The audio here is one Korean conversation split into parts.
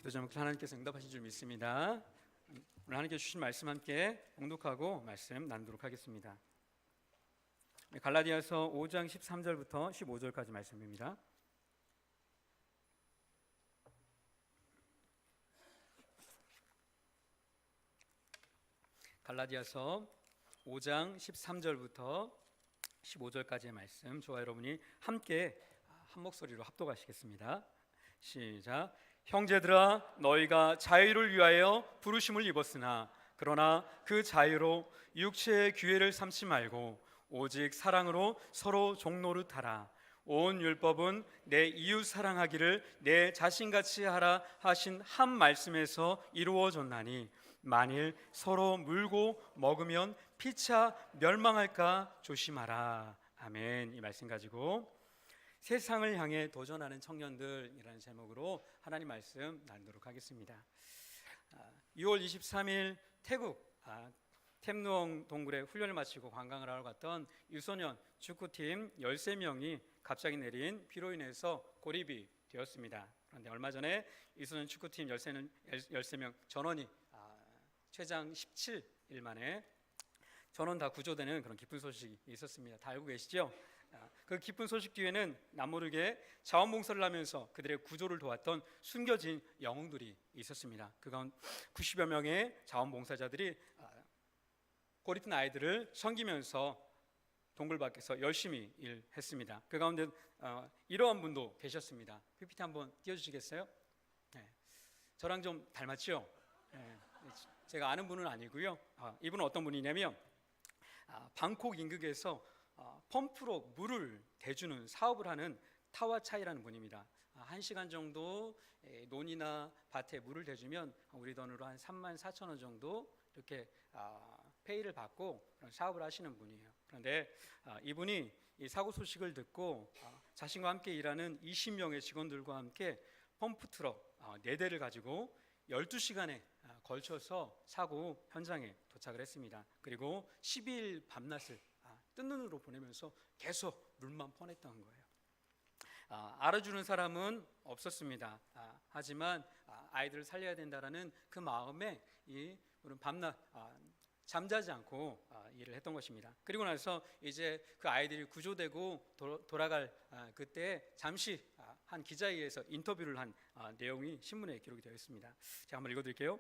기도 제목 하나님께서 응답하신 줄 믿습니다. 오늘 하나님께서 주신 말씀 함께 봉독하고 말씀 나누도록 하겠습니다. 갈라디아서 5장 13절부터 15절까지 말씀입니다. 갈라디아서 5장 13절부터 15절까지의 말씀, 저와 여러분이 함께 한 목소리로 합독하시겠습니다. 시작. 형제들아, 너희가 자유를 위하여 부르심을 입었으나 그러나 그 자유로 육체의 기회를 삼지 말고 오직 사랑으로 서로 종노릇 하라. 온 율법은 내 이웃 사랑하기를 내 자신같이 하라 하신 한 말씀에서 이루어졌나니 만일 서로 물고 먹으면 피차 멸망할까 조심하라. 아멘. 이 말씀 가지고 세상을 향해 도전하는 청년들이라는 제목으로 하나님 말씀 나누도록 하겠습니다. 6월 23일 태국 템누엉 동굴에 훈련을 마치고 관광을 하러 갔던 유소년 축구팀 13명이 갑자기 내린 비로 인해서 고립이 되었습니다. 그런데 얼마 전에 유소년 축구팀 13명 전원이 최장 17일 만에 전원 다 구조되는 그런 기쁜 소식이 있었습니다. 다 알고 계시죠? 그 기쁜 소식 뒤에는 남모르게 자원봉사를 하면서 그들의 구조를 도왔던 숨겨진 영웅들이 있었습니다. 그 가운데 90여 명의 자원봉사자들이 고립된 아이들을 섬기면서 동굴 밖에서 열심히 일했습니다. 그 가운데 이러한 분도 계셨습니다. PPT 한번 띄워주시겠어요? 네. 저랑 좀 닮았죠? 네. 제가 아는 분은 아니고요. 이분은 어떤 분이냐면 방콕 인근에서 펌프로 물을 대주는 사업을 하는 타와차이라는 분입니다. 1시간 정도 논이나 밭에 물을 대주면 우리 돈으로 한 34,000원 정도 이렇게 페이를 받고 그런 사업을 하시는 분이에요. 그런데 이분이 이 사고 소식을 듣고 자신과 함께 일하는 20명의 직원들과 함께 펌프 트럭 4대를 가지고 12시간에 걸쳐서 사고 현장에 도착을 했습니다. 그리고 12일 밤낮을 뜬 눈으로 보내면서 계속 물만 퍼냈던 거예요. 알아주는 사람은 없었습니다. 하지만 아이들을 살려야 된다라는 그 마음에 우리는 밤낮 잠자지 않고 일을 했던 것입니다. 그리고 나서 이제 그 아이들이 구조되고 돌아갈 그때 잠시 한 기자에 의해서 인터뷰를 한 내용이 신문에 기록이 되어 있습니다. 제가 한번 읽어드릴게요.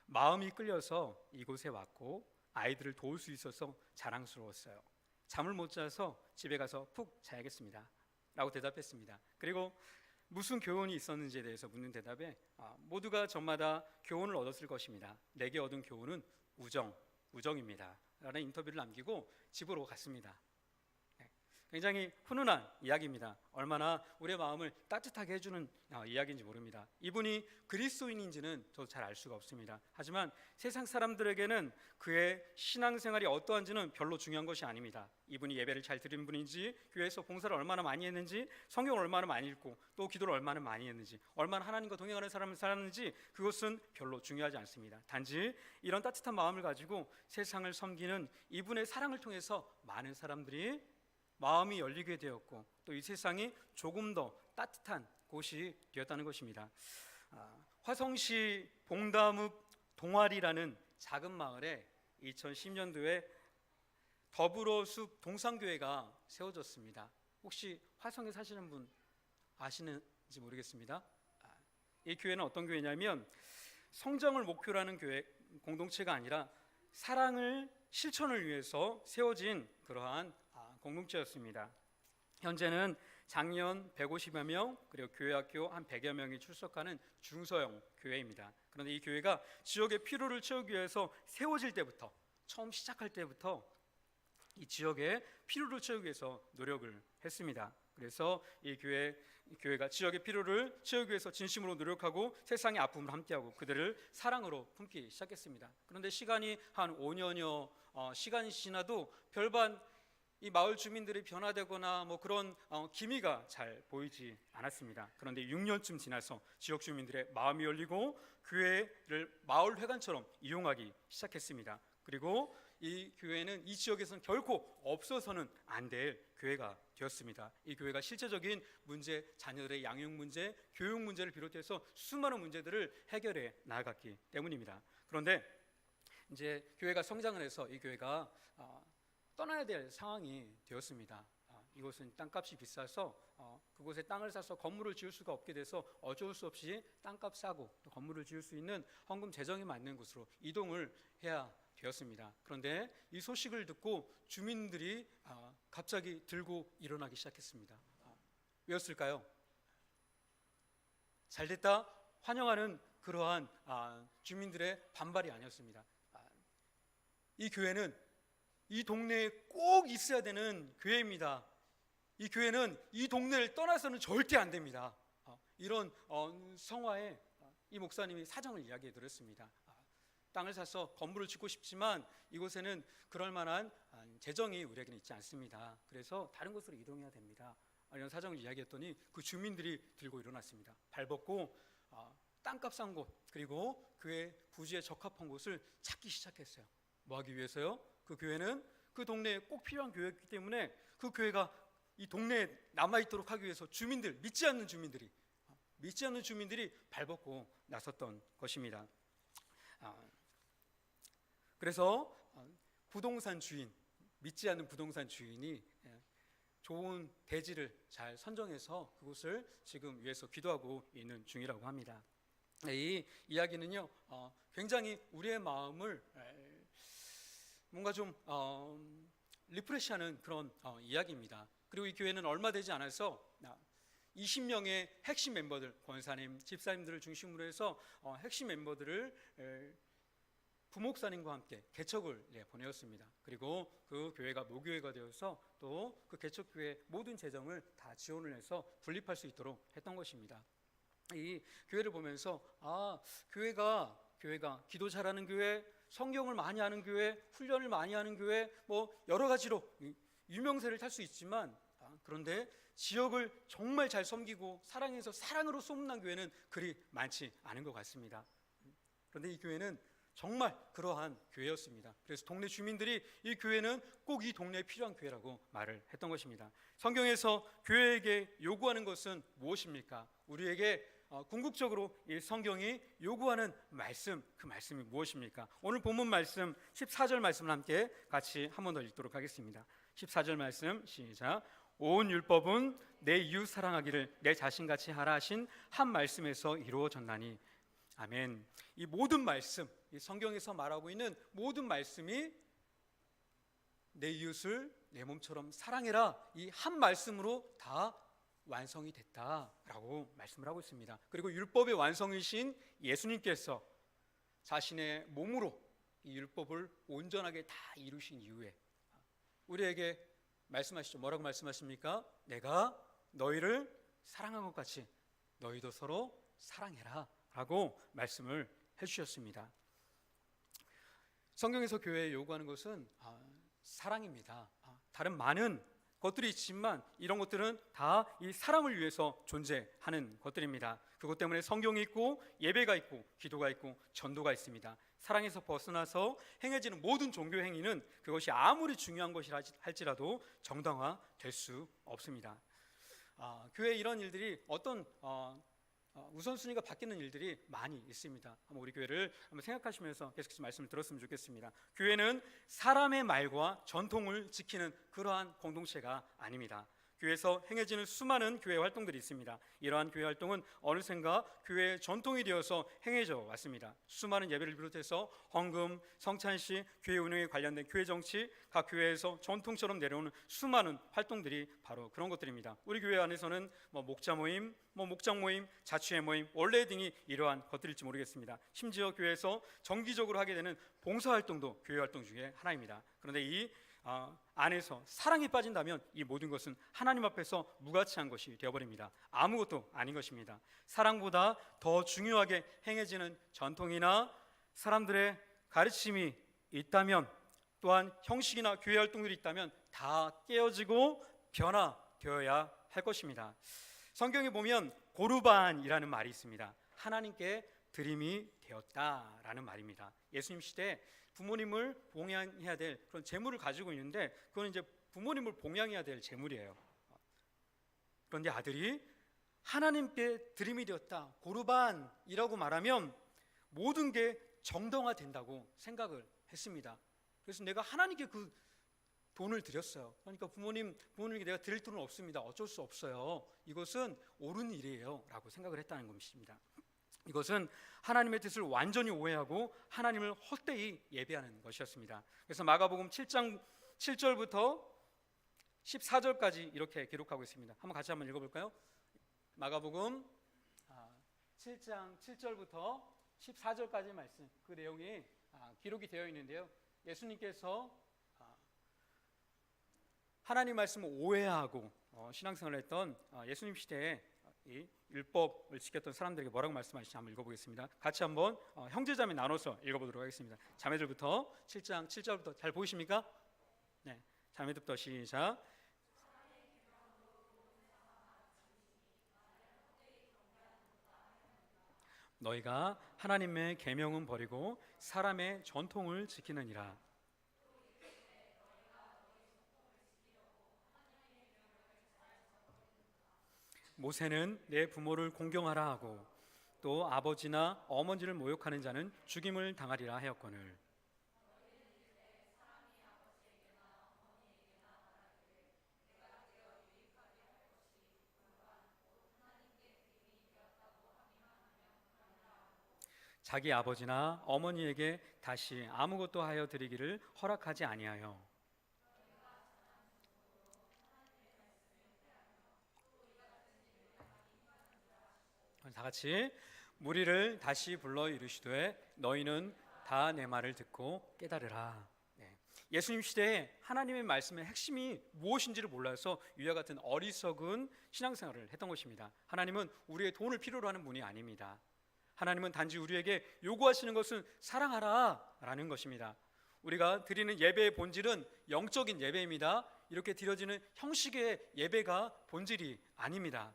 마음이 끌려서 이곳에 왔고 아이들을 도울 수 있어서 자랑스러웠어요. 잠을 못 자서 집에 가서 푹 자야겠습니다 라고 대답했습니다. 그리고 무슨 교훈이 있었는지에 대해서 묻는 대답에 모두가 저마다 교훈을 얻었을 것입니다. 내게 얻은 교훈은 우정입니다 라는 인터뷰를 남기고 집으로 갔습니다. 굉장히 훈훈한 이야기입니다. 얼마나 우리의 마음을 따뜻하게 해주는 이야기인지 모릅니다. 이분이 그리스도인인지는 저도 잘 알 수가 없습니다. 하지만 세상 사람들에게는 그의 신앙생활이 어떠한지는 별로 중요한 것이 아닙니다. 이분이 예배를 잘 드린 분인지, 교회에서 봉사를 얼마나 많이 했는지, 성경을 얼마나 많이 읽고 또 기도를 얼마나 많이 했는지, 얼마나 하나님과 동행하는 삶을 살았는지, 그것은 별로 중요하지 않습니다. 단지 이런 따뜻한 마음을 가지고 세상을 섬기는 이분의 사랑을 통해서 많은 사람들이 마음이 열리게 되었고 또 이 세상이 조금 더 따뜻한 곳이 되었다는 것입니다. 화성시 봉담읍 동아리라는 작은 마을에 2010년도에 더불어숲 동산교회가 세워졌습니다. 혹시 화성에 사시는 분 아시는지 모르겠습니다. 이 교회는 어떤 교회냐면 성장을 목표로 하는 교회 공동체가 아니라 사랑을 실천을 위해서 세워진 그러한 공동체였습니다. 현재는 장년 150여 명 그리고 교회학교 한 100여 명이 출석하는 중소형 교회입니다. 그런데 이 교회가 지역의 필요를 채우기 위해서 세워질 때부터, 처음 시작할 때부터 이 지역의 필요를 채우기 위해서 노력을 했습니다. 그래서 이 교회가 지역의 필요를 채우기 위해서 진심으로 노력하고 세상의 아픔을 함께하고 그들을 사랑으로 품기 시작했습니다. 그런데 시간이 한 5년여 시간이 지나도 별반 이 마을 주민들이 변화되거나 그런 기미가 잘 보이지 않았습니다. 그런데 6년쯤 지나서 지역 주민들의 마음이 열리고 교회를 마을 회관처럼 이용하기 시작했습니다. 그리고 이 교회는 이 지역에서는 결코 없어서는 안 될 교회가 되었습니다. 이 교회가 실제적인 문제, 자녀들의 양육 문제, 교육 문제를 비롯해서 수많은 문제들을 해결해 나아갔기 때문입니다. 그런데 이제 교회가 성장을 해서 이 교회가 떠나야 될 상황이 되었습니다. 이곳은 땅값이 비싸서 그곳에 땅을 사서 건물을 지을 수가 없게 돼서 어쩔 수 없이 땅값 싸고 또 건물을 지을 수 있는 헌금 재정이 맞는 곳으로 이동을 해야 되었습니다. 그런데 이 소식을 듣고 주민들이 갑자기 들고 일어나기 시작했습니다. 왜였을까요? 잘됐다 환영하는 그러한 주민들의 반발이 아니었습니다. 이 교회는 이 동네에 꼭 있어야 되는 교회입니다. 이 교회는 이 동네를 떠나서는 절대 안 됩니다. 이런 성화에 이 목사님이 사정을 이야기해 드렸습니다. 땅을 사서 건물을 짓고 싶지만 이곳에는 그럴 만한 재정이 우리에게는 있지 않습니다. 그래서 다른 곳으로 이동해야 됩니다. 이런 사정을 이야기했더니 그 주민들이 들고 일어났습니다. 발벗고 땅값 싼 곳 그리고 교회 부지에 적합한 곳을 찾기 시작했어요. 뭐 하기 위해서요? 그 교회는 그 동네에 꼭 필요한 교회였기 때문에 그 교회가 이 동네에 남아있도록 하기 위해서 믿지 않는 주민들이 발벗고 나섰던 것입니다. 그래서 부동산 주인, 믿지 않는 부동산 주인이 좋은 대지를 잘 선정해서 그곳을 지금 위해서 기도하고 있는 중이라고 합니다. 이 이야기는요 굉장히 우리의 마음을 뭔가 좀 리프레시하는 그런 이야기입니다. 그리고 이 교회는 얼마 되지 않아서 20명의 핵심 멤버들, 권사님, 집사님들을 중심으로 해서 핵심 멤버들을 부목사님과 함께 개척을 보내었습니다. 그리고 그 교회가 모교회가 되어서 또 그 개척교회 모든 재정을 다 지원을 해서 분립할 수 있도록 했던 것입니다. 이 교회를 보면서 교회가 기도 잘하는 교회, 성경을 많이 하는 교회, 훈련을 많이 하는 교회, 뭐 여러 가지로 유명세를 탈 수 있지만 그런데 지역을 정말 잘 섬기고 사랑해서 사랑으로 소문난 교회는 그리 많지 않은 것 같습니다. 그런데 이 교회는 정말 그러한 교회였습니다. 그래서 동네 주민들이 이 교회는 꼭 이 동네에 필요한 교회라고 말을 했던 것입니다. 성경에서 교회에게 요구하는 것은 무엇입니까? 우리에게 궁극적으로 이 성경이 요구하는 말씀, 그 말씀이 무엇입니까? 오늘 본문 말씀 14절 말씀을 함께 같이 한 번 더 읽도록 하겠습니다. 14절 말씀 시작. 온 율법은 내 이웃 사랑하기를 내 자신같이 하라 하신 한 말씀에서 이루어졌나니. 아멘. 이 모든 말씀, 이 성경에서 말하고 있는 모든 말씀이 내 이웃을 내 몸처럼 사랑해라, 이 한 말씀으로 다 완성이 됐다라고 말씀을 하고 있습니다. 그리고 율법의 완성이신 예수님께서 자신의 몸으로 이 율법을 온전하게 다 이루신 이후에 우리에게 말씀하시죠. 뭐라고 말씀하십니까? 내가 너희를 사랑한 것 같이 너희도 서로 사랑해라 라고 말씀을 해주셨습니다. 성경에서 교회에 요구하는 것은 사랑입니다. 다른 많은 것들이 있지만 이런 것들은 다 이 사랑을 위해서 존재하는 것들입니다. 그것 때문에 성경이 있고 예배가 있고 기도가 있고 전도가 있습니다. 사랑에서 벗어나서 행해지는 모든 종교 행위는 그것이 아무리 중요한 것이라 할지라도 정당화될 수 없습니다. 교회에 이런 일들이 어떤 우선순위가 바뀌는 일들이 많이 있습니다. 한번 우리 교회를 한번 생각하시면서 계속해서 말씀을 들었으면 좋겠습니다. 교회는 사람의 말과 전통을 지키는 그러한 공동체가 아닙니다. 교회에서 행해지는 수많은 교회 활동들이 있습니다. 이러한 교회 활동은 어느샌가 교회의 전통이 되어서 행해져 왔습니다. 수많은 예배를 비롯해서 헌금, 성찬식, 교회 운영에 관련된 교회 정치, 각 교회에서 전통처럼 내려오는 수많은 활동들이 바로 그런 것들입니다. 우리 교회 안에서는 목자 모임, 목장 모임, 자취회 모임, 원래 등이 이러한 것들일지 모르겠습니다. 심지어 교회에서 정기적으로 하게 되는 봉사 활동도 교회 활동 중에 하나입니다. 그런데 이 안에서 사랑이 빠진다면 이 모든 것은 하나님 앞에서 무가치한 것이 되어버립니다. 아무것도 아닌 것입니다. 사랑보다 더 중요하게 행해지는 전통이나 사람들의 가르침이 있다면, 또한 형식이나 교회 활동들이 있다면 다 깨어지고 변화되어야 할 것입니다. 성경에 보면 고르반이라는 말이 있습니다. 하나님께 드림이 되었다라는 말입니다. 예수님 시대에 부모님을 봉양해야 될 그런 재물을 가지고 있는데 그건 이제 부모님을 봉양해야 될 재물이에요. 그런데 아들이 하나님께 드림이 되었다, 고르반이라고 말하면 모든 게 정당화된다고 생각을 했습니다. 그래서 내가 하나님께 그 돈을 드렸어요. 그러니까 부모님에게 내가 드릴 돈은 없습니다. 어쩔 수 없어요. 이것은 옳은 일이에요 라고 생각을 했다는 것입니다. 이것은 하나님의 뜻을 완전히 오해하고 하나님을 헛되이 예배하는 것이었습니다. 그래서 마가복음 7장 7절부터 14절까지 이렇게 기록하고 있습니다. 같이 한번 읽어볼까요? 마가복음 7장 7절부터 14절까지 말씀, 그 내용이 기록이 되어 있는데요. 예수님께서 하나님 말씀을 오해하고 신앙생활을 했던 예수님 시대에 이 율법을 지켰던 사람들에게 뭐라고 말씀하시는지 한번 읽어보겠습니다. 같이 한번 형제자매 나눠서 읽어보도록 하겠습니다. 자매들부터 7장 7절부터 잘 보이십니까? 네, 자매들부터 시작. 너희가 하나님의 계명은 버리고 사람의 전통을 지키느니라. 모세는 내 부모를 공경하라 하고 또 아버지나 어머니를 모욕하는 자는 죽임을 당하리라 하였거늘. 자기 아버지나 어머니에게 다시 아무것도 하여 드리기를 허락하지 아니하여 다 같이 무리를 다시 불러 이르시되 너희는 다 내 말을 듣고 깨달으라. 예수님 시대에 하나님의 말씀의 핵심이 무엇인지를 몰라서 유아 같은 어리석은 신앙생활을 했던 것입니다. 하나님은 우리의 돈을 필요로 하는 분이 아닙니다. 하나님은 단지 우리에게 요구하시는 것은 사랑하라 라는 것입니다. 우리가 드리는 예배의 본질은 영적인 예배입니다. 이렇게 드려지는 형식의 예배가 본질이 아닙니다.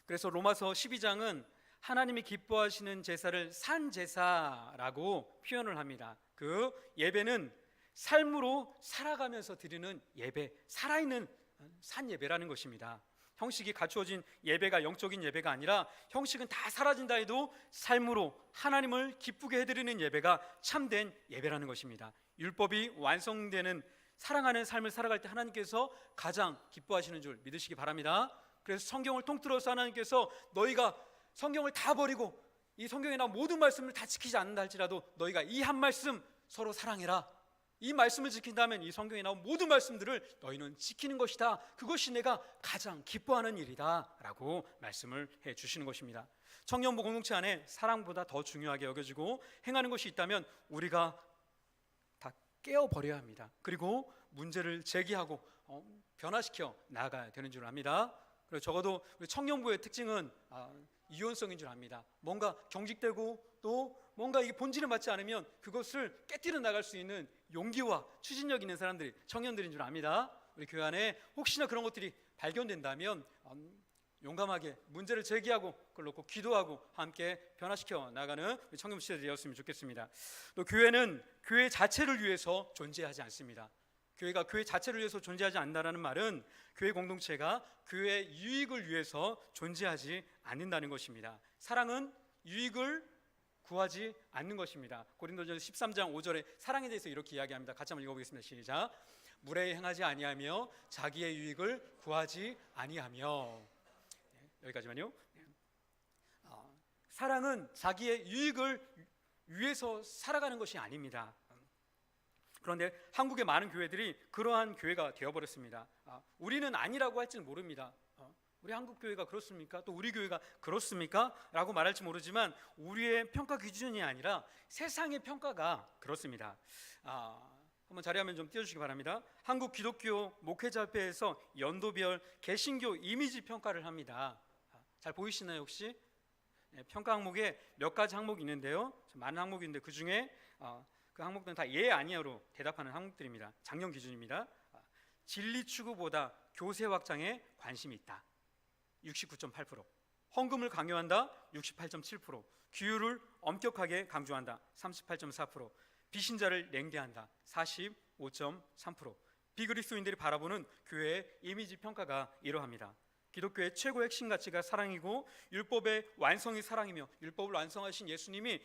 그래서 로마서 12장은 하나님이 기뻐하시는 제사를 산제사라고 표현을 합니다. 그 예배는 삶으로 살아가면서 드리는 예배, 살아있는 산예배라는 것입니다. 형식이 갖추어진 예배가 영적인 예배가 아니라 형식은 다 사라진다 해도 삶으로 하나님을 기쁘게 해드리는 예배가 참된 예배라는 것입니다. 율법이 완성되는 사랑하는 삶을 살아갈 때 하나님께서 가장 기뻐하시는 줄 믿으시기 바랍니다. 그래서 성경을 통틀어서 하나님께서 너희가 성경을 다 버리고 이 성경에 나온 모든 말씀을 다 지키지 않는다 할지라도 너희가 이 한 말씀 서로 사랑해라, 이 말씀을 지킨다면 이 성경에 나온 모든 말씀들을 너희는 지키는 것이다, 그것이 내가 가장 기뻐하는 일이다 라고 말씀을 해 주시는 것입니다. 청년부 공동체 안에 사랑보다 더 중요하게 여겨지고 행하는 것이 있다면 우리가 다 깨어버려야 합니다. 그리고 문제를 제기하고 변화시켜 나아가야 되는 줄 압니다. 그리고 적어도 우리 청년부의 특징은 유연성인 줄 압니다. 뭔가 경직되고 또 뭔가 이게 본질에 맞지 않으면 그것을 깨뜨려 나갈 수 있는 용기와 추진력 있는 사람들이 청년들인 줄 압니다. 우리 교회 안에 혹시나 그런 것들이 발견된다면 용감하게 문제를 제기하고 그걸 놓고 기도하고 함께 변화시켜 나가는 청년부 시대되었으면 좋겠습니다. 또 교회는 교회 자체를 위해서 존재하지 않습니다. 교회가 교회 자체를 위해서 존재하지 않는다는 말은 교회 공동체가 교회의 유익을 위해서 존재하지 않는다는 것입니다. 사랑은 유익을 구하지 않는 것입니다. 고린도전서 13장 5절에 사랑에 대해서 이렇게 이야기합니다. 같이 한번 읽어보겠습니다. 시작. 무례히 행하지 아니하며 자기의 유익을 구하지 아니하며. 여기까지만요. 사랑은 자기의 유익을 위해서 살아가는 것이 아닙니다. 그런데 한국의 많은 교회들이 그러한 교회가 되어버렸습니다. 우리는 아니라고 할지는 모릅니다. 우리 한국 교회가 그렇습니까? 또 우리 교회가 그렇습니까? 라고 말할지 모르지만 우리의 평가 기준이 아니라 세상의 평가가 그렇습니다. 한번 자리하면 좀 띄워주시기 바랍니다. 한국 기독교 목회자협회에서 연도별 개신교 이미지 평가를 합니다. 잘 보이시나요 혹시? 평가 항목에 몇 가지 항목이 있는데요. 많은 항목인데 그 중에 그 항목들은 다 예 아니요로 대답하는 항목들입니다. 작년 기준입니다. 진리 추구보다 교세 확장에 관심이 있다. 69.8%. 헌금을 강요한다 68.7%, 규율을 엄격하게 강조한다 38.4%, 비신자를 냉대한다 45.3%. 비그리스도인들이 바라보는 교회의 이미지 평가가 이러합니다. 기독교의 최고 핵심 가치가 사랑이고 율법의 완성이 사랑이며 율법을 완성하신 예수님이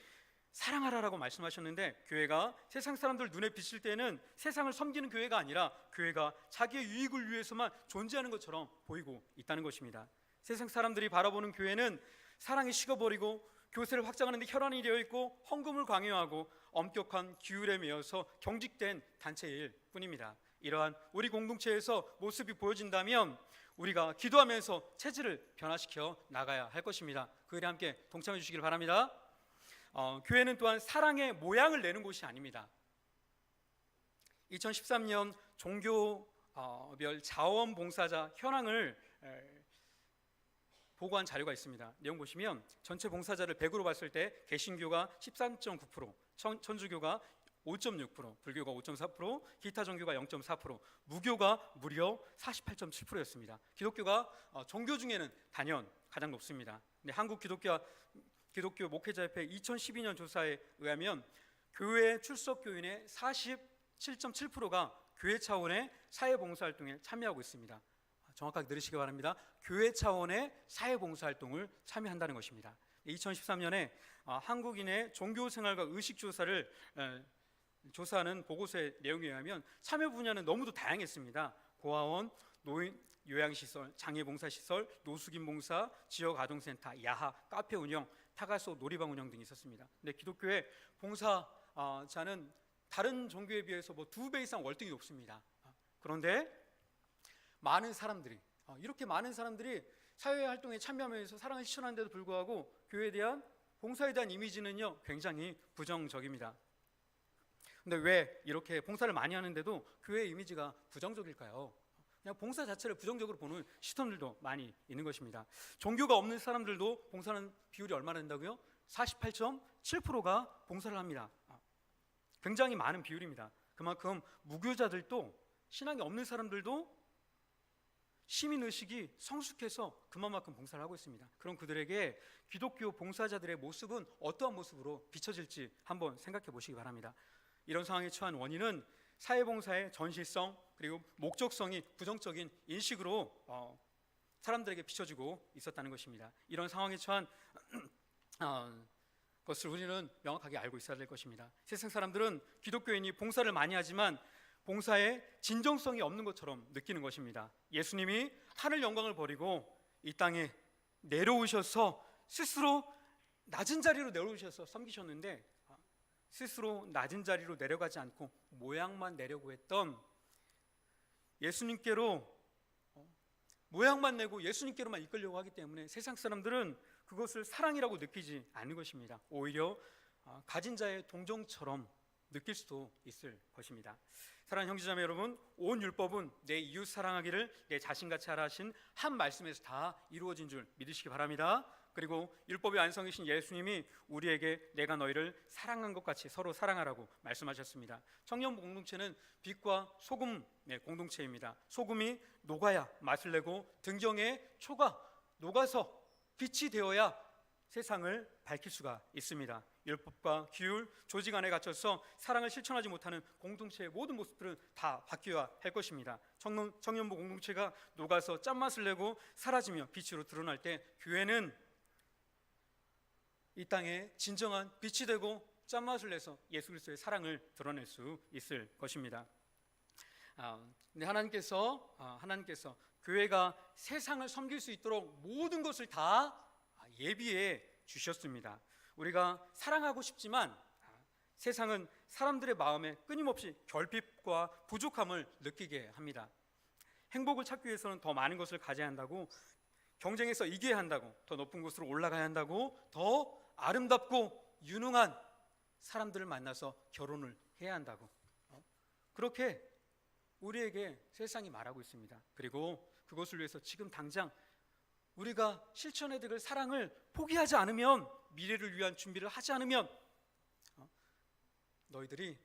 사랑하라라고 말씀하셨는데, 교회가 세상 사람들 눈에 비칠 때는 세상을 섬기는 교회가 아니라 교회가 자기의 유익을 위해서만 존재하는 것처럼 보이고 있다는 것입니다. 세상 사람들이 바라보는 교회는 사랑이 식어버리고 교세를 확장하는 데 혈안이 되어 있고 헌금을 강요하고 엄격한 규율에 매여서 경직된 단체일 뿐입니다. 이러한 우리 공동체에서 모습이 보여진다면 우리가 기도하면서 체질을 변화시켜 나가야 할 것입니다. 그 일에 함께 동참해 주시길 바랍니다. 교회는 또한 사랑의 모양을 내는 곳이 아닙니다. 2013년 종교별 자원봉사자 현황을 보고한 자료가 있습니다. 내용 보시면 전체 봉사자를 100으로 봤을 때 개신교가 13.9%, 천주교가 5.6%, 불교가 5.4%, 기타 종교가 0.4%, 무교가 무려 48.7%였습니다. 기독교가 종교 중에는 단연 가장 높습니다. 근데 한국 기독교 목회자협회 2012년 조사에 의하면 교회 출석 교인의 47.7%가 교회 차원의 사회봉사활동에 참여하고 있습니다. 정확하게 들으시기 바랍니다. 교회 차원의 사회봉사활동을 참여한다는 것입니다. 2013년에 한국인의 종교생활과 의식조사를 조사하는 보고서의 내용에 의하면 참여 분야는 너무도 다양했습니다. 고아원, 노인 요양시설, 장애봉사시설, 노숙인 봉사, 지역아동센터, 야하, 카페 운영, 타가소 놀이방 운영 등이 있었습니다. 근데 기독교의 봉사자는 다른 종교에 비해서 2배 이상 월등히 높습니다. 그런데 많은 사람들이 이렇게 많은 사람들이 사회 활동에 참여하면서 사랑을 실천하는데도 불구하고 교회에 대한 봉사에 대한 이미지는요 굉장히 부정적입니다. 근데 왜 이렇게 봉사를 많이 하는데도 교회의 이미지가 부정적일까요? 그냥 봉사 자체를 부정적으로 보는 시선들도 많이 있는 것입니다. 종교가 없는 사람들도 봉사하는 비율이 얼마나 된다고요? 48.7%가 봉사를 합니다. 굉장히 많은 비율입니다. 그만큼 무교자들도, 신앙이 없는 사람들도 시민의식이 성숙해서 그만큼 봉사를 하고 있습니다. 그럼 그들에게 기독교 봉사자들의 모습은 어떠한 모습으로 비춰질지 한번 생각해 보시기 바랍니다. 이런 상황에 처한 원인은 사회봉사의 전시성 그리고 목적성이 부정적인 인식으로 사람들에게 비춰지고 있었다는 것입니다. 이런 상황에 처한 것을 우리는 명확하게 알고 있어야 될 것입니다. 세상 사람들은 기독교인이 봉사를 많이 하지만 봉사에 진정성이 없는 것처럼 느끼는 것입니다. 예수님이 하늘 영광을 버리고 이 땅에 내려오셔서 스스로 낮은 자리로 내려오셔서 섬기셨는데, 스스로 낮은 자리로 내려가지 않고 모양만 내려고 했던 예수님께로 모양만 내고 예수님께로만 이끌려고 하기 때문에 세상 사람들은 그것을 사랑이라고 느끼지 않는 것입니다. 오히려 가진 자의 동정처럼 느낄 수도 있을 것입니다. 사랑하는 형제자매 여러분, 온 율법은 내 이웃 사랑하기를 내 자신같이 하라 하신 한 말씀에서 다 이루어진 줄 믿으시기 바랍니다. 그리고 율법의 완성이신 예수님이 우리에게 내가 너희를 사랑한 것 같이 서로 사랑하라고 말씀하셨습니다. 청년부 공동체는 빛과 소금의 공동체입니다. 소금이 녹아야 맛을 내고 등경의 초가 녹아서 빛이 되어야 세상을 밝힐 수가 있습니다. 율법과 규율, 조직 안에 갇혀서 사랑을 실천하지 못하는 공동체의 모든 모습들은 다 바뀌어야 할 것입니다. 청년부 공동체가 녹아서 짠맛을 내고 사라지며 빛으로 드러날 때 교회는 이 땅에 진정한 빛이 되고 짠맛을 내서 예수 그리스도의 사랑을 드러낼 수 있을 것입니다. 근데 하나님께서 교회가 세상을 섬길 수 있도록 모든 것을 다 예비해 주셨습니다. 우리가 사랑하고 싶지만 세상은 사람들의 마음에 끊임없이 결핍과 부족함을 느끼게 합니다. 행복을 찾기 위해서는 더 많은 것을 가져야 한다고, 경쟁에서 이겨야 한다고, 더 높은 곳으로 올라가야 한다고, 더 아름답고 유능한 사람들을 만나서 결혼을 해야 한다고, 그렇게 우리에게 세상이 말하고 있습니다. 그리고 그것을 위해서 지금 당장 우리가 실천해야 될 사랑을 포기하지 않으면, 미래를 위한 준비를 하지 않으면 너희들이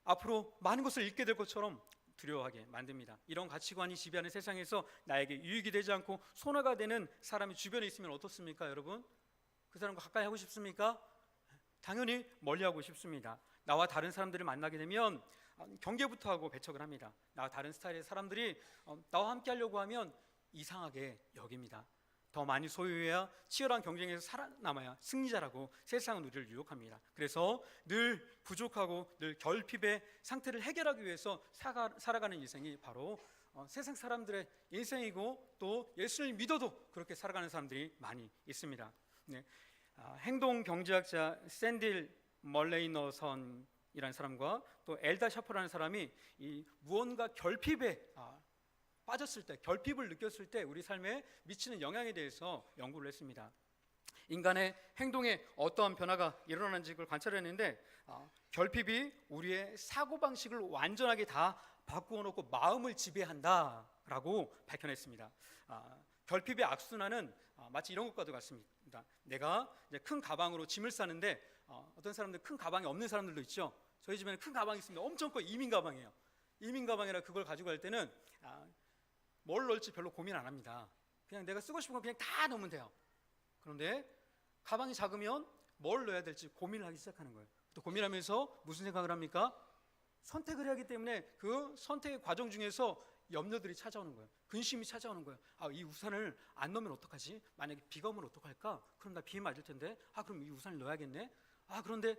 앞으로 많은 것을 잃게 될 것처럼 두려워하게 만듭니다. 이런 가치관이 지배하는 세상에서 나에게 유익이 되지 않고 손해가 되는 사람이 주변에 있으면 어떻습니까, 여러분? 그 사람과 가까이 하고 싶습니까? 당연히 멀리하고 싶습니다. 나와 다른 사람들을 만나게 되면 경계부터 하고 배척을 합니다. 나와 다른 스타일의 사람들이 나와 함께 하려고 하면 이상하게 여깁니다. 더 많이 소유해야 치열한 경쟁에서 살아남아야 승리자라고 세상은 우리를 유혹합니다. 그래서 늘 부족하고 늘 결핍의 상태를 해결하기 위해서 살아가는 인생이 바로 세상 사람들의 인생이고, 또 예수를 믿어도 그렇게 살아가는 사람들이 많이 있습니다. 네. 행동경제학자 샌딜 멀레이너선이라는 사람과 또 엘다 샤퍼라는 사람이 이 무언가 결핍에 빠졌을 때, 결핍을 느꼈을 때 우리 삶에 미치는 영향에 대해서 연구를 했습니다. 인간의 행동에 어떠한 변화가 일어나는지 그걸 관찰했는데 결핍이 우리의 사고방식을 완전하게 다 바꾸어 놓고 마음을 지배한다라고 밝혀냈습니다. 결핍의 악순환은 마치 이런 것과도 같습니다. 내가 이제 큰 가방으로 짐을 싸는데 어떤 사람들 큰 가방이 없는 사람들도 있죠. 저희 집에는 큰 가방이 있습니다. 엄청 커, 이민 가방이에요. 이민 가방이라 그걸 가지고 갈 때는 뭘 넣을지 별로 고민 안 합니다. 그냥 내가 쓰고 싶은 거 그냥 다 넣으면 돼요. 그런데 가방이 작으면 뭘 넣어야 될지 고민을 하기 시작하는 거예요. 또 고민하면서 무슨 생각을 합니까? 선택을 해야 하기 때문에 그 선택의 과정 중에서 염려들이 찾아오는 거예요. 근심이 찾아오는 거예요. 이 우산을 안 넣으면 어떡하지? 만약에 비가 오면 어떡할까? 그럼 나 비 맞을 텐데. 그럼 이 우산을 넣어야겠네. 그런데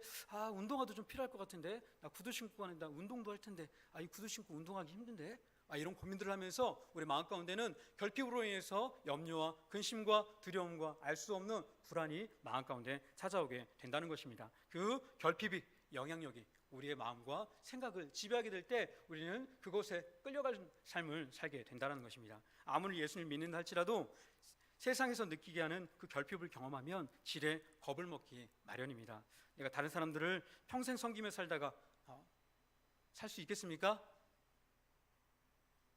운동화도 좀 필요할 것 같은데. 나 구두 신고 가는데 운동도 할 텐데. 이 구두 신고 운동하기 힘든데. 이런 고민들을 하면서 우리 마음 가운데는 결핍으로 인해서 염려와 근심과 두려움과 알 수 없는 불안이 마음 가운데 찾아오게 된다는 것입니다. 그 결핍이, 영향력이 우리의 마음과 생각을 지배하게 될 때 우리는 그곳에 끌려가는 삶을 살게 된다는 것입니다. 아무리 예수를 믿는다 할지라도 세상에서 느끼게 하는 그 결핍을 경험하면 지레 겁을 먹기 마련입니다. 내가 다른 사람들을 평생 섬기며 살다가 살 수 있겠습니까?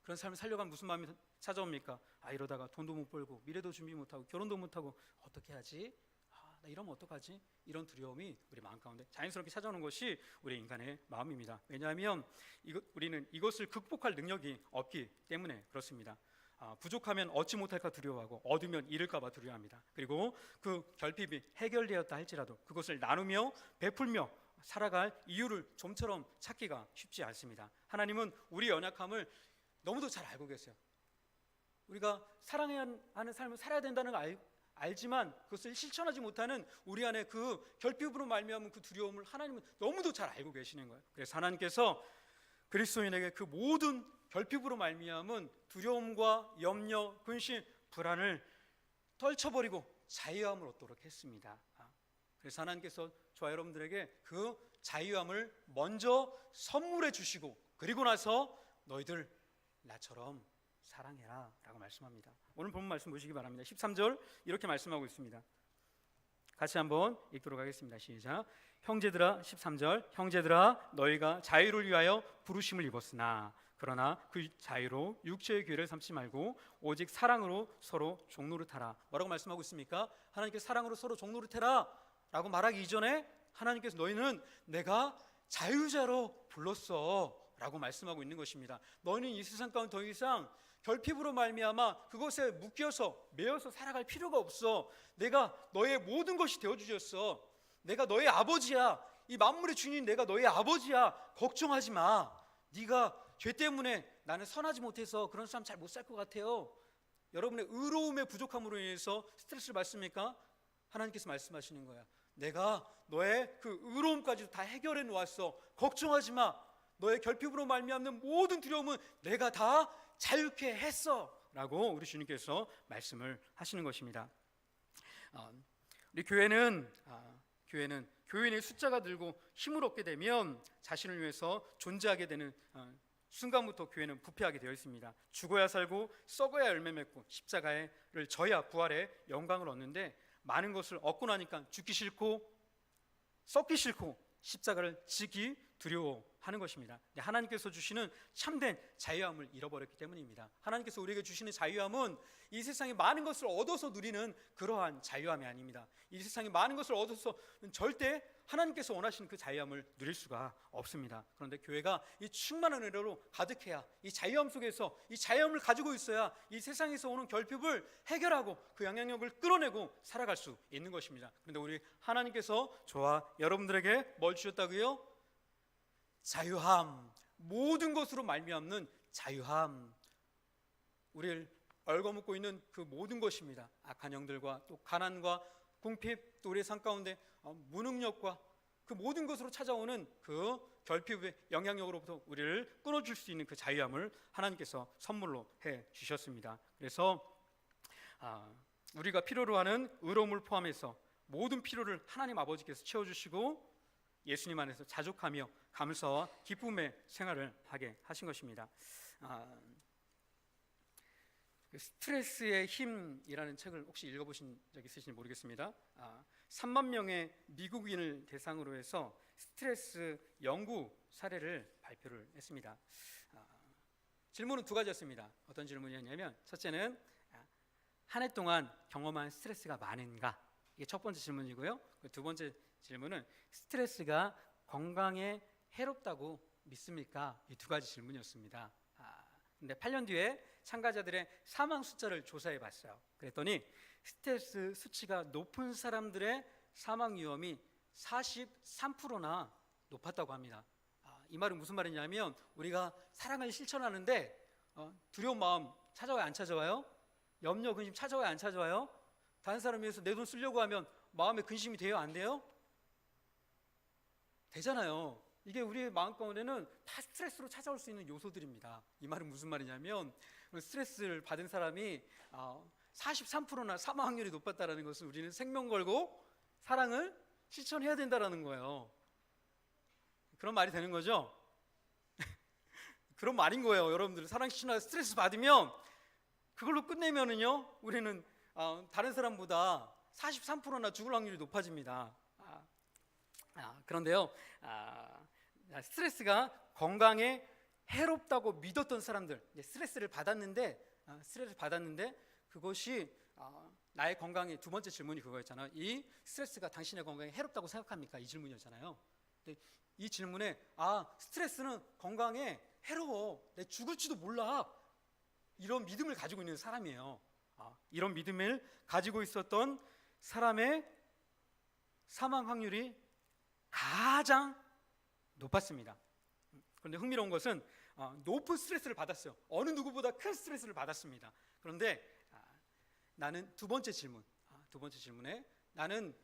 그런 삶을 살려가면 무슨 마음이 찾아옵니까? 이러다가 돈도 못 벌고 미래도 준비 못하고 결혼도 못하고 어떻게 하지? 나 이러면 어떡하지? 이런 두려움이 우리 마음 가운데 자연스럽게 찾아오는 것이 우리 인간의 마음입니다. 왜냐하면 우리는 이것을 극복할 능력이 없기 때문에 그렇습니다. 부족하면 얻지 못할까 두려워하고 얻으면 잃을까 봐 두려워합니다. 그리고 그 결핍이 해결되었다 할지라도 그것을 나누며 베풀며 살아갈 이유를 좀처럼 찾기가 쉽지 않습니다. 하나님은 우리 연약함을 너무도 잘 알고 계세요. 우리가 사랑해야 하는 삶을 살아야 된다는 걸 알지만 그것을 실천하지 못하는 우리 안에 그 결핍으로 말미암은 그 두려움을 하나님은 너무도 잘 알고 계시는 거예요. 그래서 하나님께서 그리스도인에게 그 모든 결핍으로 말미암은 두려움과 염려, 근심, 불안을 떨쳐버리고 자유함을 얻도록 했습니다. 그래서 하나님께서 저와 여러분들에게 그 자유함을 먼저 선물해 주시고 그리고 나서 너희들 나처럼 사랑해라 라고 말씀합니다. 오늘 본문 말씀 보시기 바랍니다. 13절 이렇게 말씀하고 있습니다. 같이 한번 읽도록 하겠습니다. 시작. 형제들아, 13절, 형제들아 너희가 자유를 위하여 부르심을 입었으나 그러나 그 자유로 육체의 기회를 삼지 말고 오직 사랑으로 서로 종노릇하라. 뭐라고 말씀하고 있습니까? 하나님께서 사랑으로 서로 종노릇해라 라고 말하기 이전에 하나님께서 너희는 내가 자유자로 불렀어 라고 말씀하고 있는 것입니다. 너희는 이 세상 가운데 더 이상 결핍으로 말미암아 그것에 묶여서 매여서 살아갈 필요가 없어. 내가 너의 모든 것이 되어주셨어. 내가 너의 아버지야. 이 만물의 주인인 내가 너의 아버지야. 걱정하지 마. 네가 죄 때문에 나는 선하지 못해서 그런 사람 잘 못 살 것 같아요. 여러분의 의로움의 부족함으로 인해서 스트레스를 받습니까? 하나님께서 말씀하시는 거야. 내가 너의 그 의로움까지도 다 해결해 놓았어. 걱정하지 마. 너의 결핍으로 말미암는 모든 두려움은 내가 다 자유케 했어 라고 우리 주님께서 말씀을 하시는 것입니다. 우리 교회는 교인의 숫자가 늘고 힘을 얻게 되면 자신을 위해서 존재하게 되는 순간부터 교회는 부패하게 되어 있습니다. 죽어야 살고 썩어야 열매 맺고 십자가를 져야 부활의 영광을 얻는데 많은 것을 얻고 나니까 죽기 싫고 썩기 싫고 십자가를 지기 두려워하는 것입니다. 하나님께서 주시는 참된 자유함을 잃어버렸기 때문입니다. 하나님께서 우리에게 주시는 자유함은 이 세상에 많은 것을 얻어서 누리는 그러한 자유함이 아닙니다. 이 세상에 많은 것을 얻어서 절대 하나님께서 원하시는 그 자유함을 누릴 수가 없습니다. 그런데 교회가 이 충만한 은혜로 가득해야, 이 자유함 속에서 이 자유함을 가지고 있어야 이 세상에서 오는 결핍을 해결하고 그 영향력을 끌어내고 살아갈 수 있는 것입니다. 그런데 우리 하나님께서 저와 여러분들에게 뭘 주셨다고요? 자유함, 모든 것으로 말미암는 자유함. 우리를 얽어먹고 있는 그 모든 것입니다. 악한 영들과 또 가난과 궁핍, 또 우리의 삶 가운데 무능력과 그 모든 것으로 찾아오는 그 결핍의 영향력으로부터 우리를 끊어줄 수 있는 그 자유함을 하나님께서 선물로 해 주셨습니다. 그래서 우리가 필요로 하는 의로움을 포함해서 모든 필요를 하나님 아버지께서 채워주시고 예수님 안에서 자족하며 감사와 기쁨의 생활을 하게 하신 것입니다. 스트레스의 힘이라는 책을 혹시 읽어보신 적 있으신지 모르겠습니다. 3만 명의 미국인을 대상으로 해서 스트레스 연구 사례를 발표를 했습니다. 질문은 두 가지였습니다. 어떤 질문이었냐면, 첫째는 한 해 동안 경험한 스트레스가 많은가? 이게 첫 번째 질문이고요. 두 번째 질문은 스트레스가 건강에 해롭다고 믿습니까? 이 두 가지 질문이었습니다. 근데 8년 뒤에 참가자들의 사망 숫자를 조사해 봤어요. 그랬더니 스트레스 수치가 높은 사람들의 사망 위험이 43%나 높았다고 합니다. 이 말은 무슨 말이냐면, 우리가 사랑을 실천하는데 두려운 마음 찾아와요, 안 찾아와요? 염려, 근심 찾아와요, 안 찾아와요? 다른 사람 위해서 내 돈 쓰려고 하면 마음에 근심이 돼요, 안 돼요? 되잖아요. 이게 우리의 마음 가운데는 다 스트레스로 찾아올 수 있는 요소들입니다. 이 말은 무슨 말이냐면, 스트레스를 받은 사람이 43%나 사망 확률이 높았다는 것은 우리는 생명 걸고 사랑을 실천해야 된다는 거예요. 그런 말이 되는 거죠? 그런 말인 거예요. 여러분들 사랑 실천하고 스트레스 받으면 그걸로 끝내면은요, 우리는 다른 사람보다 43%나 죽을 확률이 높아집니다. 그런데요, 스트레스가 건강에 해롭다고 믿었던 사람들, 스트레스를 받았는데 그것이 나의 건강에, 두 번째 질문이 그거였잖아요. 이 스트레스가 당신의 건강에 해롭다고 생각합니까? 이 질문이었잖아요. 근데 이 질문에 스트레스는 건강에 해로워, 내 죽을지도 몰라, 이런 믿음을 가지고 있는 사람이에요. 이런 믿음을 가지고 있었던 사람의 사망 확률이 가장 높았습니다. 그런데 흥미로운 것은 높은 스트레스를 받았어요. 어느 누구보다 큰 스트레스를 받았습니다. 그런데 나는 두 번째 질문에 나는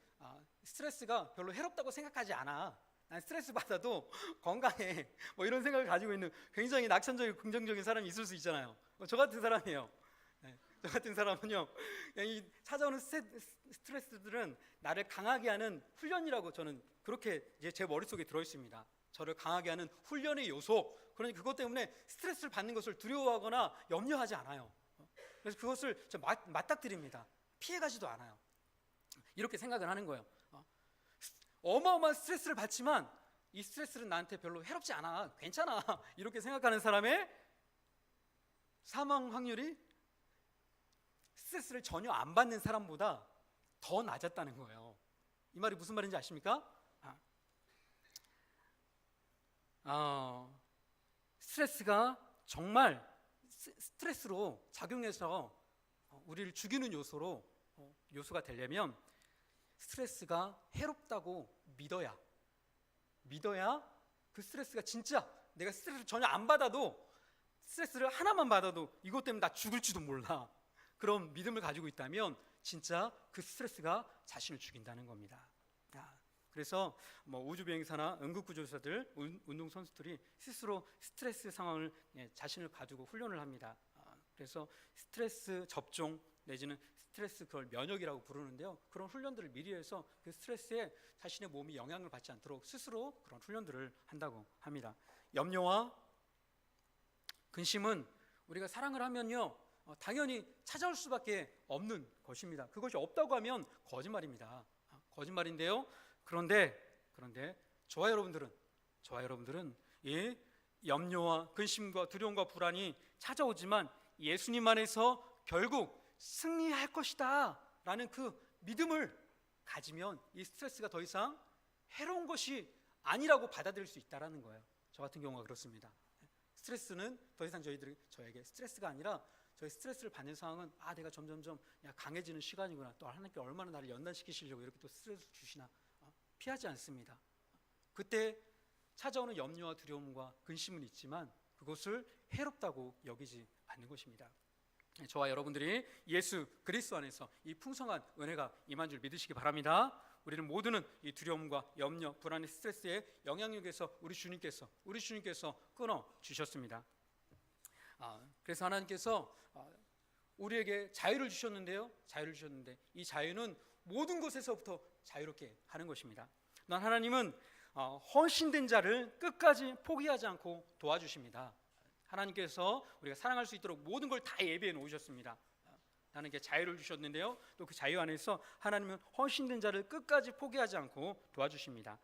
스트레스가 별로 해롭다고 생각하지 않아. 난 스트레스 받아도 건강해, 뭐 이런 생각을 가지고 있는 굉장히 낙천적이고 긍정적인 사람이 있을 수 있잖아요. 저 같은 사람이에요. 저 같은 사람은요, 이 찾아오는 스트레스들은 나를 강하게 하는 훈련이라고 저는 그렇게 제 머릿속에 들어있습니다. 저를 강하게 하는 훈련의 요소. 그러니 그것 때문에 스트레스를 받는 것을 두려워하거나 염려하지 않아요. 그래서 그것을 맞닥뜨립니다. 피해가지도 않아요. 이렇게 생각을 하는 거예요. 어마어마한 스트레스를 받지만 이 스트레스는 나한테 별로 해롭지 않아, 괜찮아, 이렇게 생각하는 사람의 사망 확률이 스트레스를 전혀 안 받는 사람보다 더 낮았다는 거예요. 이 말이 무슨 말인지 아십니까? 스트레스가 정말 스트레스로 작용해서 우리를 죽이는 요소가 되려면 스트레스가 해롭다고 믿어야 그 스트레스가 진짜 내가 스트레스를 전혀 안 받아도, 스트레스를 하나만 받아도 이것 때문에 나 죽을지도 몰라, 그런 믿음을 가지고 있다면 진짜 그 스트레스가 자신을 죽인다는 겁니다. 그래서 우주비행사나 응급구조사들, 운동선수들이 스스로 스트레스 상황을 자신을 가두고 훈련을 합니다. 그래서 스트레스 접종 내지는 스트레스, 그걸 면역이라고 부르는데요, 그런 훈련들을 미리 해서 그 스트레스에 자신의 몸이 영향을 받지 않도록 스스로 그런 훈련들을 한다고 합니다. 염려와 근심은 우리가 사랑을 하면요, 당연히 찾아올 수밖에 없는 것입니다. 그것이 없다고 하면 거짓말입니다. 거짓말인데요, 그런데 저와 여러분들은 저와 여러분들은 이 염려와 근심과 두려움과 불안이 찾아오지만 예수님 안에서 결국 승리할 것이다 라는 그 믿음을 가지면 이 스트레스가 더 이상 해로운 것이 아니라고 받아들일 수 있다는 거예요. 저 같은 경우가 그렇습니다. 스트레스는 더 이상 저에게 스트레스가 아니라, 저희 스트레스를 받는 상황은 내가 점점점 강해지는 시간이구나, 또 하나님께 얼마나 나를 연단시키시려고 이렇게 또 스트레스를 주시나, 피하지 않습니다. 그때 찾아오는 염려와 두려움과 근심은 있지만 그것을 해롭다고 여기지 않는 것입니다. 저와 여러분들이 예수 그리스도 안에서 이 풍성한 은혜가 임한 줄 믿으시기 바랍니다. 우리는 모두는 이 두려움과 염려, 불안의 스트레스의 영향력에서 우리 주님께서 끊어 주셨습니다. 그래서 하나님께서 우리에게 자유를 주셨는데요, 이 자유는 모든 것에서부터 자유롭게 하는 것입니다. 난 하나님은 헌신된 자를 끝까지 포기하지 않고 도와주십니다. 하나님께서 우리가 사랑할 수 있도록 모든 걸 다 예비해 놓으셨습니다. 하나님께 자유를 주셨는데요, 또 그 자유 안에서 하나님은 헌신된 자를 끝까지 포기하지 않고 도와주십니다.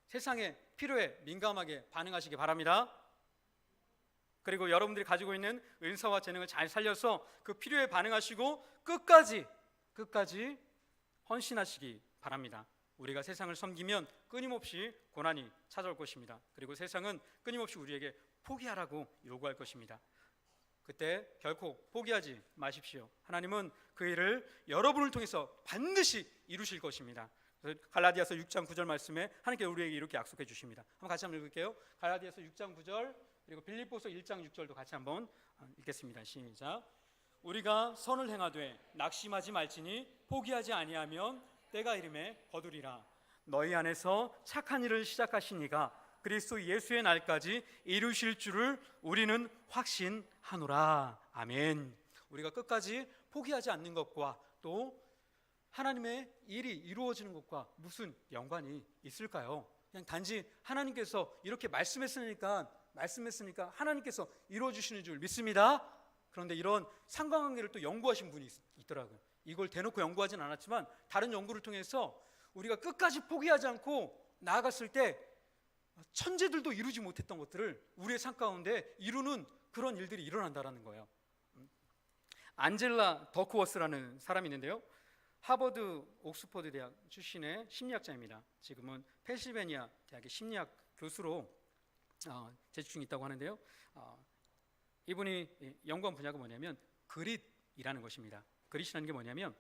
세상의 필요에 민감하게 반응하시기 바랍니다. 그리고 여러분들이 가지고 있는 은사와 재능을 잘 살려서 그 필요에 반응하시고 끝까지 헌신하시기 바랍니다. 우리가 세상을 섬기면 끊임없이 고난이 찾아올 것입니다. 그리고 세상은 끊임없이 우리에게 포기하라고 요구할 것입니다. 그때 결코 포기하지 마십시오. 하나님은 그 일을 여러분을 통해서 반드시 이루실 것입니다. 갈라디아서 6장 9절 말씀에 하나님께서 우리에게 이렇게 약속해 주십니다. 한번 같이 한번 읽을게요. 갈라디아서 6장 9절, 그리고 빌립보서 1장 6절도 같이 한번 읽겠습니다. 시작. 우리가 선을 행하되 낙심하지 말지니 포기하지 아니하면 때가 이름에 거두리라. 너희 안에서 착한 일을 시작하신 이가 그리스도 예수의 날까지 이루실 줄을 우리는 확신하노라. 아멘. 우리가 끝까지 포기하지 않는 것과 또 하나님의 일이 이루어지는 것과 무슨 연관이 있을까요? 그냥 단지 하나님께서 이렇게 말씀했으니까 하나님께서 이루어주시는 줄 믿습니다. 그런데 이런 상관관계를 또 연구하신 분이 있더라고요. 이걸 대놓고 연구하진 않았지만 다른 연구를 통해서 우리가 끝까지 포기하지 않고 나아갔을 때 천재들도 이루지 못했던 것들을 우리의 삶 가운데 이루는 그런 일들이 일어난다라는 거예요. 안젤라 더크워스라는 사람이 있는데요, 하버드 옥스퍼드 대학 출신의 심리학자입니다. 지금은 펜실베니아 대학의 심리학 교수로 재직 중에 있다고 하는데요, 이분이 연구한 분야가 뭐냐면 그릿이라는 것입니다. 그릿이라는 게 뭐냐면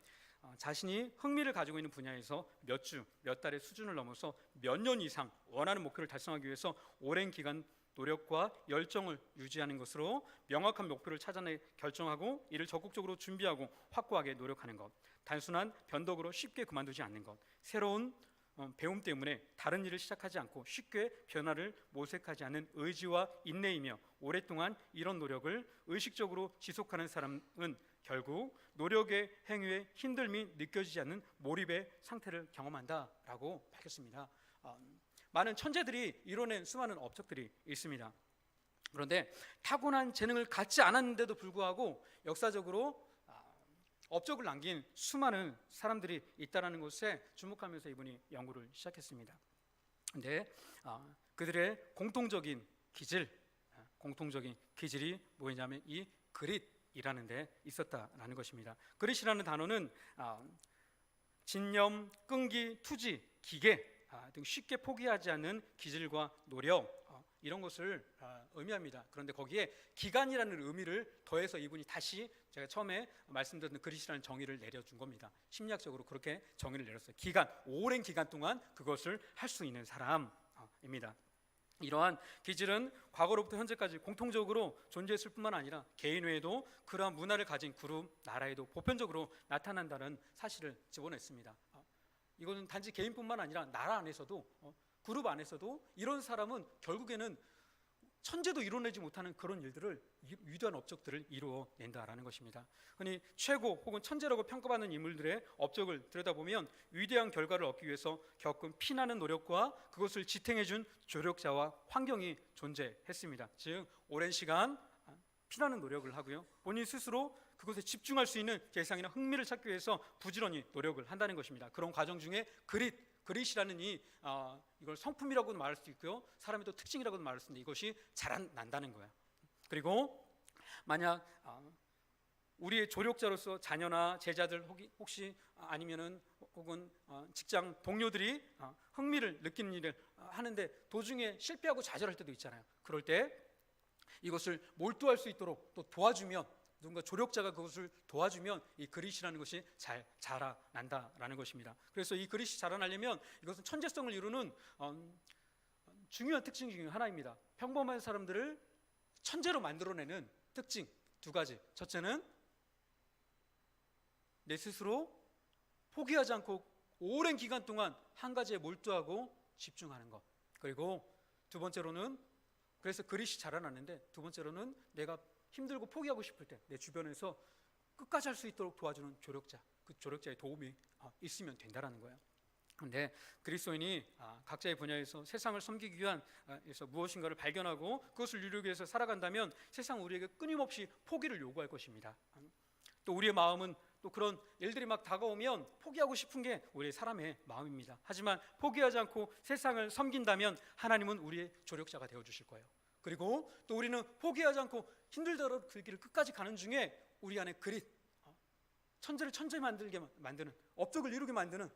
자신이 흥미를 가지고 있는 분야에서 몇 주, 몇 달의 수준을 넘어서 몇 년 이상 원하는 목표를 달성하기 위해서 오랜 기간 노력과 열정을 유지하는 것으로 명확한 목표를 찾아내 결정하고 이를 적극적으로 준비하고 확고하게 노력하는 것, 단순한 변덕으로 쉽게 그만두지 않는 것, 새로운 배움 때문에 다른 일을 시작하지 않고 쉽게 변화를 모색하지 않는 의지와 인내이며 오랫동안 이런 노력을 의식적으로 지속하는 사람은 결국 노력의 행위에 힘듦이 느껴지지 않는 몰입의 상태를 경험한다라고 밝혔습니다. 많은 천재들이 이뤄낸 수많은 업적들이 있습니다. 그런데 타고난 재능을 갖지 않았는데도 불구하고 역사적으로 업적을 남긴 수많은 사람들이 있다는 것에 주목하면서 이분이 연구를 시작했습니다. 그런데 그들의 공통적인 기질이 뭐냐면 이 그릿이라는 데 있었다라는 것입니다. 그릿이라는 단어는 진념, 끈기, 투지, 기계 등 쉽게 포기하지 않는 기질과 노력 이런 것을 의미합니다. 그런데 거기에 기간이라는 의미를 더해서 이분이 다시 제가 처음에 말씀드렸던 그릿이라는 정의를 내려준 겁니다. 심리학적으로 그렇게 정의를 내렸어요. 기간, 오랜 기간 동안 그것을 할 수 있는 사람입니다. 이러한 기질은 과거로부터 현재까지 공통적으로 존재했을 뿐만 아니라 개인 외에도 그러한 문화를 가진 그룹, 나라에도 보편적으로 나타난다는 사실을 집어냈습니다. 이거는 단지 개인뿐만 아니라 나라 안에서도 그룹 안에서도 이런 사람은 결국에는 천재도 이뤄내지 못하는 그런 일들을, 위대한 업적들을 이루어낸다라는 것입니다. 흔히 최고 혹은 천재라고 평가받는 인물들의 업적을 들여다보면 위대한 결과를 얻기 위해서 겪은 피나는 노력과 그것을 지탱해준 조력자와 환경이 존재했습니다. 즉 오랜 시간 피나는 노력을 하고요, 본인 스스로 그것에 집중할 수 있는 대상이나 흥미를 찾기 위해서 부지런히 노력을 한다는 것입니다. 그런 과정 중에 그릿이라는 이걸 성품이라고도 말할 수 있고요, 사람의 또 특징이라고도 말할 수 있는데 이것이 자라난다는 거예요. 그리고 만약 우리의 조력자로서 자녀나 제자들 혹시 아니면은 혹은 직장 동료들이 흥미를 느끼는 일을 하는데 도중에 실패하고 좌절할 때도 있잖아요. 그럴 때 이것을 몰두할 수 있도록 또 도와주면, 누군가 조력자가 그것을 도와주면 이 그릿이라는 것이 잘 자라난다라는 것입니다. 그래서 이 그릿이 자라나려면 이것은 천재성을 이루는 중요한 특징 중에 하나입니다. 평범한 사람들을 천재로 만들어내는 특징 두 가지. 첫째는 내 스스로 포기하지 않고 오랜 기간 동안 한 가지에 몰두하고 집중하는 것. 그리고 두 번째로는, 그래서 그릿이 자라났는데, 두 번째로는 내가 힘들고 포기하고 싶을 때 내 주변에서 끝까지 할 수 있도록 도와주는 조력자, 그 조력자의 도움이 있으면 된다라는 거예요. 그런데 그리스도인이 각자의 분야에서 세상을 섬기기 위한 무엇인가를 발견하고 그것을 이루기 위해서 살아간다면 세상 우리에게 끊임없이 포기를 요구할 것입니다. 또 우리의 마음은 또 그런 일들이 막 다가오면 포기하고 싶은 게 우리의 사람의 마음입니다. 하지만 포기하지 않고 세상을 섬긴다면 하나님은 우리의 조력자가 되어주실 거예요. 그리고 또 우리는 포기하지 않고 힘들더라도 그 길을 끝까지 가는 중에 우리 안에 그릿, 천재를 천재 만들게 만드는, 업적을 이루게 만드는,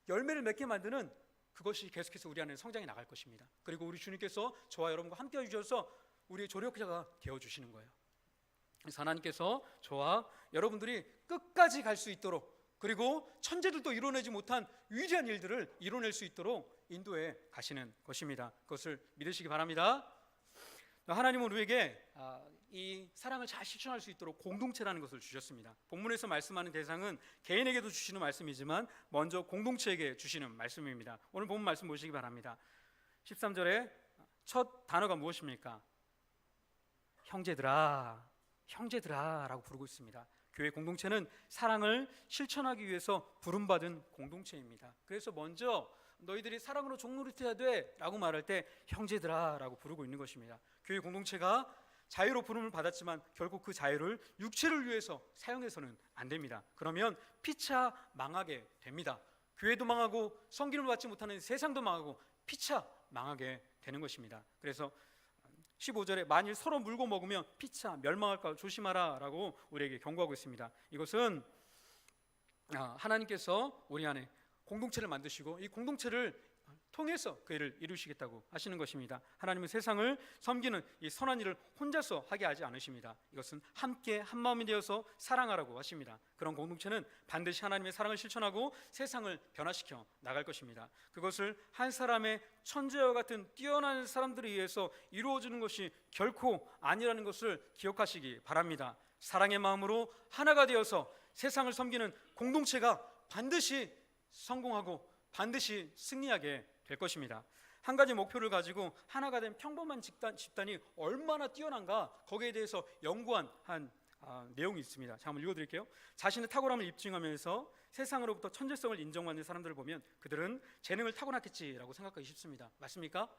열매를 맺게 만드는 그것이 계속해서 우리 안에 성장해 나갈 것입니다. 그리고 우리 주님께서 저와 여러분과 함께 해주셔서 우리의 조력자가 되어주시는 거예요. 그래서 하나님께서 저와 여러분들이 끝까지 갈 수 있도록, 그리고 천재들도 이뤄내지 못한 위대한 일들을 이뤄낼 수 있도록 인도해 가시는 것입니다. 그것을 믿으시기 바랍니다. 하나님은 우리에게 이 사랑을 잘 실천할 수 있도록 공동체라는 것을 주셨습니다. 본문에서 말씀하는 대상은 개인에게도 주시는 말씀이지만 먼저 공동체에게 주시는 말씀입니다. 오늘 본문 말씀 보시기 바랍니다. 13절에 첫 단어가 무엇입니까? 형제들아, 형제들아 라고 부르고 있습니다. 교회 공동체는 사랑을 실천하기 위해서 부름받은 공동체입니다. 그래서 먼저 너희들이 사랑으로 종노릇해야 돼 라고 말할 때 형제들아 라고 부르고 있는 것입니다. 교회 공동체가 자유로 부름을 받았지만 결국 그 자유를 육체를 위해서 사용해서는 안 됩니다. 그러면 피차 망하게 됩니다. 교회도 망하고 성기를 받지 못하는 세상도 망하고 피차 망하게 되는 것입니다. 그래서 15절에 만일 서로 물고 먹으면 피차 멸망할까 조심하라 라고 우리에게 경고하고 있습니다. 이것은 하나님께서 우리 안에 공동체를 만드시고 이 공동체를 통해서 그 일을 이루시겠다고 하시는 것입니다. 하나님은 세상을 섬기는 이 선한 일을 혼자서 하게 하지 않으십니다. 이것은 함께 한 마음이 되어서 사랑하라고 하십니다. 그런 공동체는 반드시 하나님의 사랑을 실천하고 세상을 변화시켜 나갈 것입니다. 그것을 한 사람의 천재와 같은 뛰어난 사람들에 의해서 이루어지는 것이 결코 아니라는 것을 기억하시기 바랍니다. 사랑의 마음으로 하나가 되어서 세상을 섬기는 공동체가 반드시 성공하고 반드시 승리하게 될 것입니다. 한 가지 목표를 가지고 하나가 된 평범한 집단이 얼마나 뛰어난가, 거기에 대해서 연구한 내용이 있습니다. 자, 한번 읽어드릴게요. 자신의 탁월함을 입증하면서 세상으로부터 천재성을 인정받는 사람들을 보면 그들은 재능을 타고났겠지라고 생각하기 쉽습니다. 맞습니까?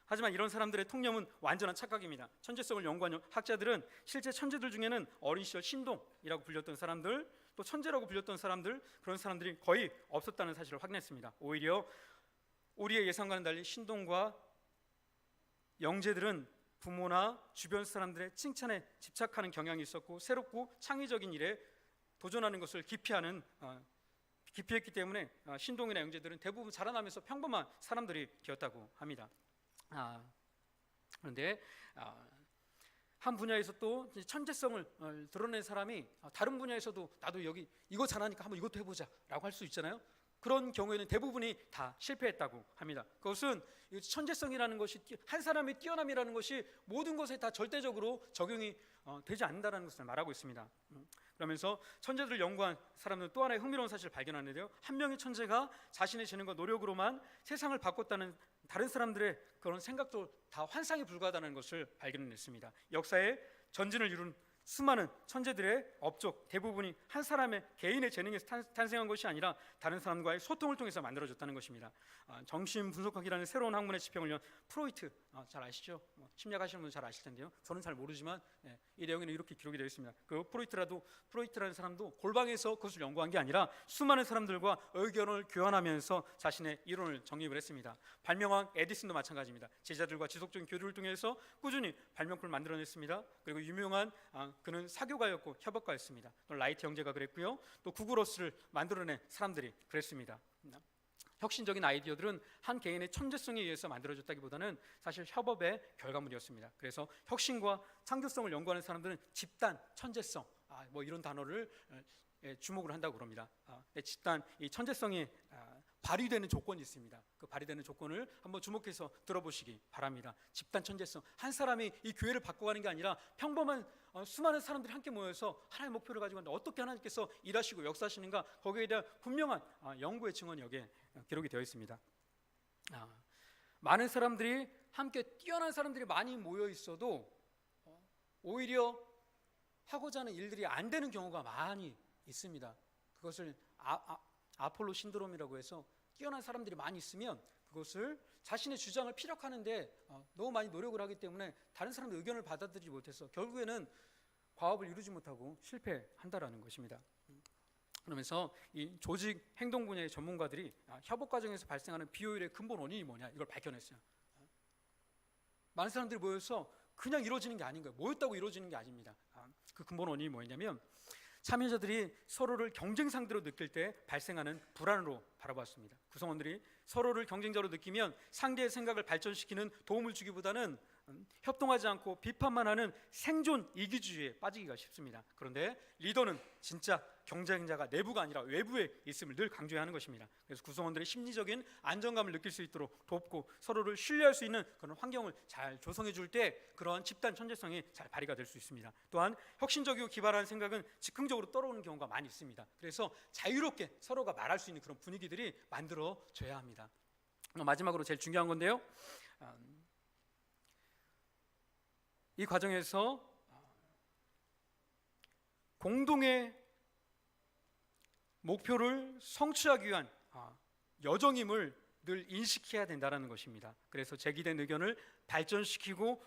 하지만 이런 사람들의 통념은 완전한 착각입니다. 천재성을 연구한 학자들은 실제 천재들 중에는 어린 시절 신동이라고 불렸던 사람들, 또 천재라고 불렸던 사람들, 그런 사람들이 거의 없었다는 사실을 확인했습니다. 오히려 우리의 예상과는 달리 신동과 영재들은 부모나 주변 사람들의 칭찬에 집착하는 경향이 있었고 새롭고 창의적인 일에 도전하는 것을 기피했기 때문에 신동이나 영재들은 대부분 자라나면서 평범한 사람들이 되었다고 합니다. 그런데 한 분야에서 또 천재성을 드러낸 사람이 다른 분야에서도 나도 여기 이거 잘하니까 한번 이것도 해보자 라고 할 수 있잖아요. 그런 경우에는 대부분이 다 실패했다고 합니다. 그것은 천재성이라는 것이, 한 사람의 뛰어남이라는 것이 모든 것에 다 절대적으로 적용이 되지 않는다는 것을 말하고 있습니다. 그러면서 천재들을 연구한 사람들은 또 하나의 흥미로운 사실을 발견하는데요, 한 명의 천재가 자신의 재능과 노력으로만 세상을 바꿨다는 다른 사람들의 그런 생각도 다 환상에 불과하다는 것을 발견했습니다. 역사에 전진을 이룬 수많은 천재들의 업적 대부분이 한 사람의 개인의 재능에서 탄생한 것이 아니라 다른 사람과의 소통을 통해서 만들어졌다는 것입니다. 정신분석학이라는 새로운 학문의 지평을 연 프로이트, 잘 아시죠? 심리학 하시는 분은 잘 아실 텐데요. 저는 잘 모르지만 이 내용에는 이렇게 기록이 되어 있습니다. 그 프로이트라는 사람도 골방에서 그것을 연구한 게 아니라 수많은 사람들과 의견을 교환하면서 자신의 이론을 정립을 했습니다. 발명왕 에디슨도 마찬가지입니다. 제자들과 지속적인 교류를 통해서 꾸준히 발명품을 만들어냈습니다. 그리고 유명한 그는 사교가였고 협업가였습니다. 또 라이트 형제가 그랬고요. 또 구글어스를 만들어낸 사람들이 그랬습니다. 혁신적인 아이디어들은 한 개인의 천재성에 의해서 만들어졌다기보다는 사실 협업의 결과물이었습니다. 그래서 혁신과 창조성을 연구하는 사람들은 집단 천재성, 뭐 이런 단어를 주목을 한다고 그럽니다. 집단 이 천재성이 발휘되는 조건이 있습니다. 그 발휘되는 조건을 한번 주목해서 들어보시기 바랍니다. 집단 천재성, 한 사람이 이 교회를 바꿔가는 게 아니라 평범한 수많은 사람들이 함께 모여서 하나의 목표를 가지고 있는데 어떻게 하나님께서 일하시고 역사하시는가, 거기에 대한 분명한 연구의 증언이 여기에 기록이 되어 있습니다. 많은 사람들이 함께 뛰어난 사람들이 많이 모여 있어도 오히려 하고자 하는 일들이 안 되는 경우가 많이 있습니다. 그것을 아폴로 신드롬이라고 해서 뛰어난 사람들이 많이 있으면 그것을 자신의 주장을 피력하는데 너무 많이 노력을 하기 때문에 다른 사람의 의견을 받아들이지 못해서 결국에는 과업을 이루지 못하고 실패한다라는 것입니다. 그러면서 이 조직 행동 분야의 전문가들이 협업 과정에서 발생하는 비효율의 근본 원인이 뭐냐, 이걸 밝혀냈어요. 많은 사람들이 모여서 그냥 이루어지는 게 아닌 거예요. 모였다고 이루어지는 게 아닙니다. 그 근본 원인이 뭐냐면 참여자들이 서로를 경쟁 상대로 느낄 때 발생하는 불안으로 바라봤습니다. 구성원들이 서로를 경쟁자로 느끼면 상대의 생각을 발전시키는 도움을 주기보다는 협동하지 않고 비판만 하는 생존 이기주의에 빠지기가 쉽습니다. 그런데 리더는 진짜 경쟁자가 내부가 아니라 외부에 있음을 늘 강조해야 하는 것입니다. 그래서 구성원들의 심리적인 안정감을 느낄 수 있도록 돕고 서로를 신뢰할 수 있는 그런 환경을 잘 조성해 줄 때 그러한 집단 천재성이 잘 발휘가 될 수 있습니다. 또한 혁신적이고 기발한 생각은 즉흥적으로 떠오르는 경우가 많이 있습니다. 그래서 자유롭게 서로가 말할 수 있는 그런 분위기들이 만들어져야 합니다. 마지막으로 제일 중요한 건데요, 이 과정에서 공동의 목표를 성취하기 위한 여정임을 늘 인식해야 된다는 것입니다. 그래서 제기된 의견을 발전시키고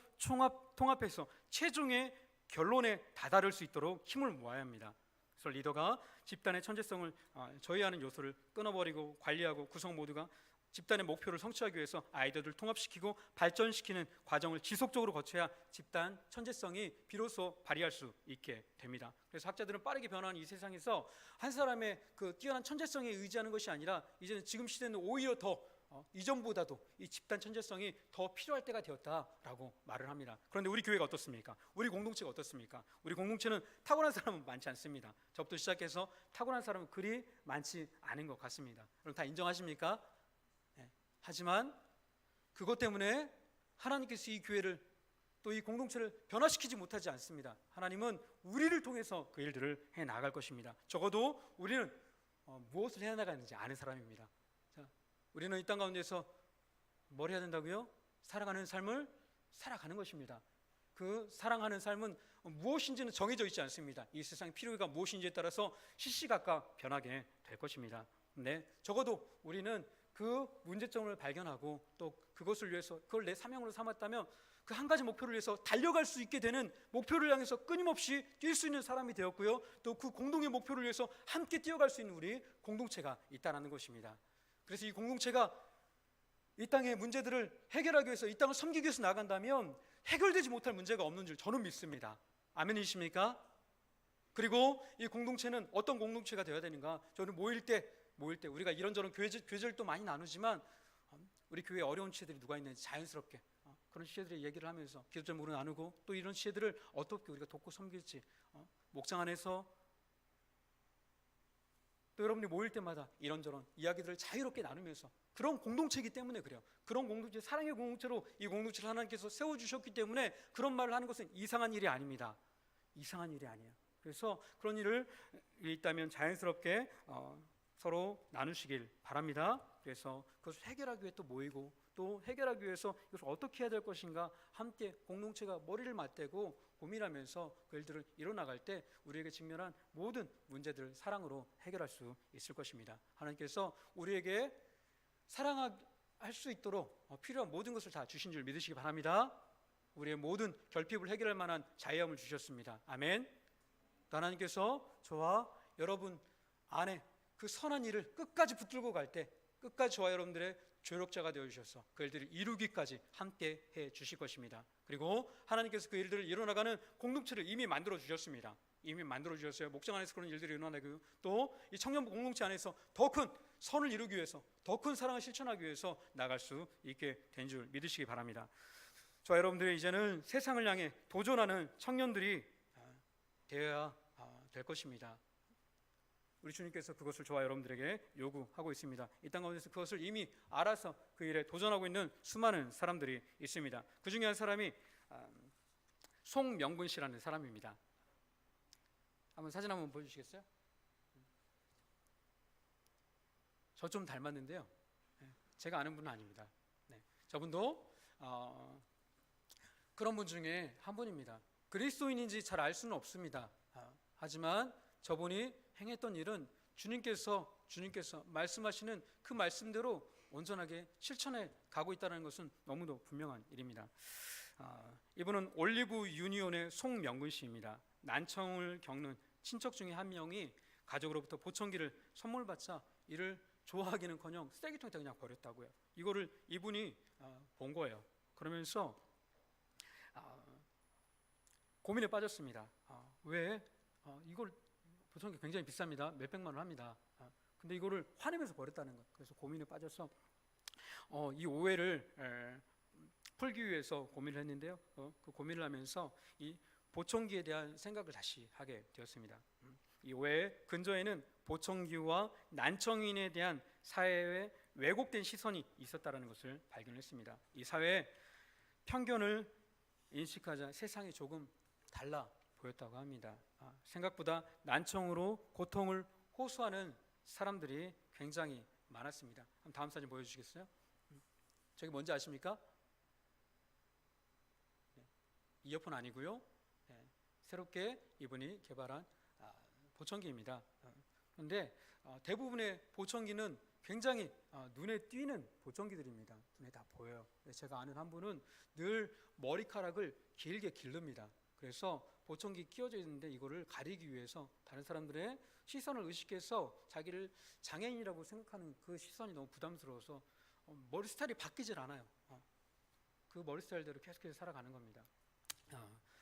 통합해서 최종의 결론에 다다를 수 있도록 힘을 모아야 합니다. 그래서 리더가 집단의 천재성을 저해하는 요소를 끊어버리고 관리하고 구성 모두가 집단의 목표를 성취하기 위해서 아이디어들을 통합시키고 발전시키는 과정을 지속적으로 거쳐야 집단 천재성이 비로소 발휘할 수 있게 됩니다. 그래서 학자들은 빠르게 변화하는 이 세상에서 한 사람의 그 뛰어난 천재성에 의지하는 것이 아니라 이제는 지금 시대는 오히려 더 이전보다도 이 집단 천재성이 더 필요할 때가 되었다라고 말을 합니다. 그런데 우리 교회가 어떻습니까? 우리 공동체가 어떻습니까? 우리 공동체는 타고난 사람은 많지 않습니다. 저부터 시작해서 타고난 사람은 그리 많지 않은 것 같습니다. 여러분 다 인정하십니까? 하지만 그것 때문에 하나님께서 이 교회를 또 이 공동체를 변화시키지 못하지 않습니다. 하나님은 우리를 통해서 그 일들을 해나갈 것입니다. 적어도 우리는 무엇을 해나가는지 아는 사람입니다. 자, 우리는 이 땅 가운데서 뭘 해야 된다고요? 살아가는 삶을 살아가는 것입니다. 그 사랑하는 삶은 무엇인지는 정해져 있지 않습니다. 이 세상의 필요가 무엇인지에 따라서 시시각각 변하게 될 것입니다. 네, 적어도 우리는 그 문제점을 발견하고 또 그것을 위해서 그걸 내 사명으로 삼았다면 그 한 가지 목표를 위해서 달려갈 수 있게 되는, 목표를 향해서 끊임없이 뛸 수 있는 사람이 되었고요, 또 그 공동의 목표를 위해서 함께 뛰어갈 수 있는 우리 공동체가 있다는 것입니다. 그래서 이 공동체가 이 땅의 문제들을 해결하기 위해서, 이 땅을 섬기기 위해서 나간다면 해결되지 못할 문제가 없는 줄 저는 믿습니다. 아멘이십니까? 그리고 이 공동체는 어떤 공동체가 되어야 되는가? 저는 모일 때 우리가 이런저런 교제를 많이 나누지만 우리 교회에 어려운 지체들이 누가 있는지 자연스럽게 그런 지체들의 얘기를 하면서 기도자 모로 나누고, 또 이런 지체들을 어떻게 우리가 돕고 섬길지 목장 안에서 또 여러분이 모일 때마다 이런저런 이야기들을 자유롭게 나누면서, 그런 공동체이기 때문에 그래요. 그런 공동체, 사랑의 공동체로 이 공동체를 하나님께서 세워주셨기 때문에 그런 말을 하는 것은 이상한 일이 아닙니다. 이상한 일이 아니에요. 그래서 그런 일을 있다면 자연스럽게 서로 나누시길 바랍니다. 그래서 그것을 해결하기 위해 또 모이고 또 해결하기 위해서 이것을 어떻게 해야 될 것인가 함께 공동체가 머리를 맞대고 고민하면서 그 일들을 이뤄나갈 때 우리에게 직면한 모든 문제들을 사랑으로 해결할 수 있을 것입니다. 하나님께서 우리에게 사랑할 수 있도록 필요한 모든 것을 다 주신 줄 믿으시기 바랍니다. 우리의 모든 결핍을 해결할 만한 자유함을 주셨습니다. 아멘. 또 하나님께서 저와 여러분 안에 그 선한 일을 끝까지 붙들고 갈 때 끝까지 저와 여러분들의 조력자가 되어주셔서 그 일들을 이루기까지 함께 해 주실 것입니다. 그리고 하나님께서 그 일들을 이뤄나가는 공동체를 이미 만들어 주셨습니다. 이미 만들어 주셨어요. 목장 안에서 그런 일들이 일어나고 또 이 청년부 공동체 안에서 더 큰 선을 이루기 위해서 더 큰 사랑을 실천하기 위해서 나갈 수 있게 된 줄 믿으시기 바랍니다. 저와 여러분들이 이제는 세상을 향해 도전하는 청년들이 되어야 될 것입니다. 우리 주님께서 그것을 저와 여러분들에게 요구하고 있습니다. 이 땅 가운데서 그것을 이미 알아서 그 일에 도전하고 있는 수많은 사람들이 있습니다. 그 중에 한 사람이 송명근 씨라는 사람입니다. 한번 사진 한번 보여주시겠어요? 저 좀 닮았는데요. 제가 아는 분은 아닙니다. 저분도 그런 분 중에 한 분입니다. 그리스도인인지 잘 알 수는 없습니다. 하지만 저분이 행했던 일은 주님께서 말씀하시는 그 말씀대로 온전하게 실천해 가고 있다는 것은 너무도 분명한 일입니다. 이분은 올리브 유니온의 송명근 씨입니다. 난청을 겪는 친척 중에 한 명이 가족으로부터 보청기를 선물 받자 이를 좋아하기는커녕 쓰레기통에다 그냥 버렸다고요. 이거를 이분이 본 거예요. 그러면서 고민에 빠졌습니다. 왜 이걸 보청기 굉장히 비쌉니다. 몇백만 원 합니다. 근데 이거를 화내면서 버렸다는 것. 그래서 고민에 빠져서 이 오해를 풀기 위해서 고민을 했는데요. 그 고민을 하면서 이 보청기에 대한 생각을 다시 하게 되었습니다. 이 오해의 근저에는 보청기와 난청인에 대한 사회의 왜곡된 시선이 있었다는 것을 발견했습니다. 이 사회의 편견을 인식하자 세상이 조금 달라 보였다고 합니다. 생각보다 난청으로 고통을 호소하는 사람들이 굉장히 많았습니다. 다음 사진 보여주시겠어요? 저기 뭔지 아십니까? 이어폰 아니고요. 새롭게 이분이 개발한 보청기입니다. 그런데 대부분의 보청기는 굉장히 눈에 띄는 보청기들입니다. 눈에 다 보여요. 제가 아는 한 분은 늘 머리카락을 길게 기릅니다. 그래서 보청기 끼워져 있는데 이거를 가리기 위해서 다른 사람들의 시선을 의식해서 자기를 장애인이라고 생각하는 그 시선이 너무 부담스러워서 머리 스타일이 바뀌질 않아요. 그 머리 스타일대로 계속해서 살아가는 겁니다.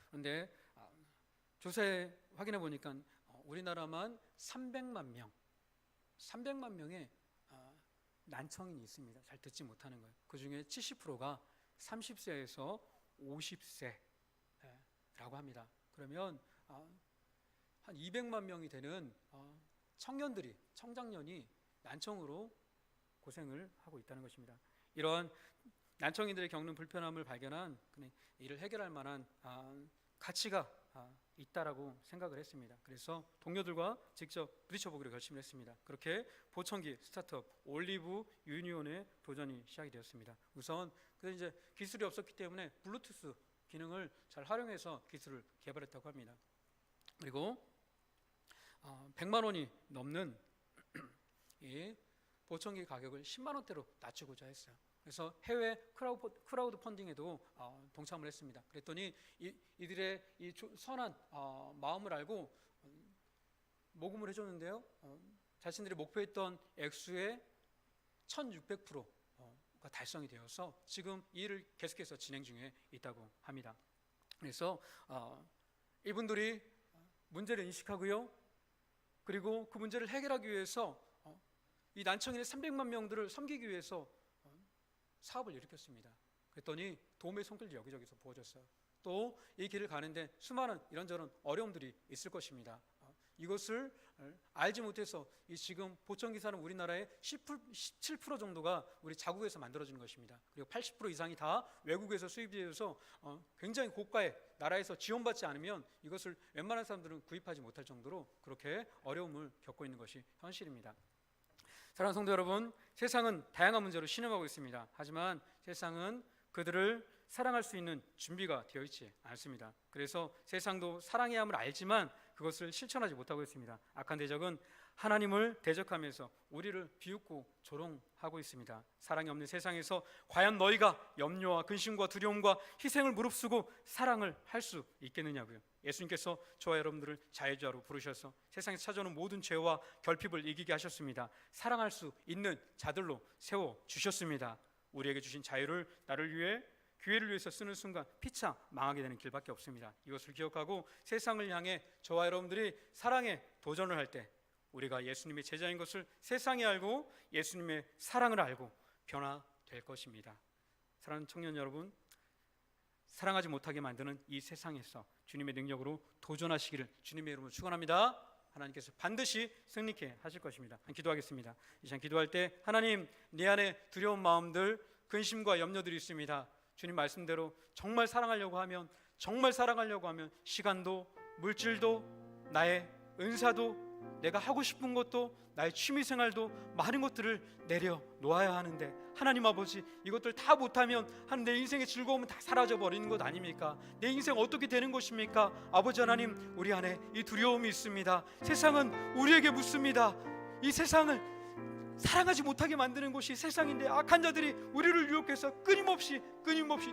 그런데 조사에 확인해 보니까 우리나라만 300만 명의 난청인이 있습니다. 잘 듣지 못하는 거예요. 그 중에 70%가 30세에서 50세라고 합니다. 그러면 한 200만 명이 되는 청장년이 난청으로 고생을 하고 있다는 것입니다. 이러한 난청인들이 겪는 불편함을 발견한 이를 해결할 만한 가치가 있다라고 생각을 했습니다. 그래서 동료들과 직접 부딪혀보기로 결심을 했습니다. 그렇게 보청기 스타트업 올리브 유니온의 도전이 시작이 되었습니다. 우선 이제 기술이 없었기 때문에 블루투스 기능을 잘 활용해서 기술을 개발했다고 합니다. 그리고 100만 원이 넘는 이 보청기 가격을 10만 원대로 낮추고자 했어요. 그래서 해외 크라우드 펀딩에도 동참을 했습니다. 그랬더니 이들의 이 선한 마음을 알고 모금을 해줬는데요. 자신들이 목표했던 액수의 1600%가 달성이 되어서 지금 이 일을 계속해서 진행 중에 있다고 합니다. 그래서 이분들이 문제를 인식하고요. 그리고 그 문제를 해결하기 위해서 이 난청인의 300만 명들을 섬기기 위해서 사업을 일으켰습니다. 그랬더니 도움의 손길이 여기저기서 부어졌어요. 또 이 길을 가는데 수많은 이런저런 어려움들이 있을 것입니다. 이것을 알지 못해서 이 지금 보청기 사는 우리나라의 17% 정도가 우리 자국에서 만들어지는 것입니다. 그리고 80% 이상이 다 외국에서 수입되어서 굉장히 고가의 나라에서 지원받지 않으면 이것을 웬만한 사람들은 구입하지 못할 정도로 그렇게 어려움을 겪고 있는 것이 현실입니다. 사랑하는 성도 여러분, 세상은 다양한 문제로 신음하고 있습니다. 하지만 세상은 그들을 사랑할 수 있는 준비가 되어 있지 않습니다. 그래서 세상도 사랑의 함을 알지만 그것을 실천하지 못하고 있습니다. 악한 대적은 하나님을 대적하면서 우리를 비웃고 조롱하고 있습니다. 사랑이 없는 세상에서 과연 너희가 염려와 근심과 두려움과 희생을 무릅쓰고 사랑을 할 수 있겠느냐고요. 예수님께서 저와 여러분들을 자유자로 부르셔서 세상에서 찾아오는 모든 죄와 결핍을 이기게 하셨습니다. 사랑할 수 있는 자들로 세워주셨습니다. 우리에게 주신 자유를 나를 위해, 기회를 위해서 쓰는 순간 피차 망하게 되는 길밖에 없습니다. 이것을 기억하고 세상을 향해 저와 여러분들이 사랑에 도전을 할 때 우리가 예수님의 제자인 것을 세상이 알고 예수님의 사랑을 알고 변화될 것입니다. 사랑하는 청년 여러분, 사랑하지 못하게 만드는 이 세상에서 주님의 능력으로 도전하시기를 주님의 이름으로 축원합니다. 하나님께서 반드시 승리케 하실 것입니다. 기도하겠습니다. 이 시간 기도할 때 하나님, 내 안에 두려운 마음들, 근심과 염려들이 있습니다. 주님 말씀대로 정말 사랑하려고 하면 시간도, 물질도, 나의 은사도, 내가 하고 싶은 것도, 나의 취미생활도, 많은 것들을 내려놓아야 하는데 하나님 아버지, 이것들 다 못하면 내 인생의 즐거움은 다 사라져버리는 것 아닙니까? 내 인생 어떻게 되는 것입니까? 아버지 하나님, 우리 안에 이 두려움이 있습니다. 세상은 우리에게 묻습니다. 이 세상을 사랑하지 못하게 만드는 것이 세상인데 악한 자들이 우리를 유혹해서 끊임없이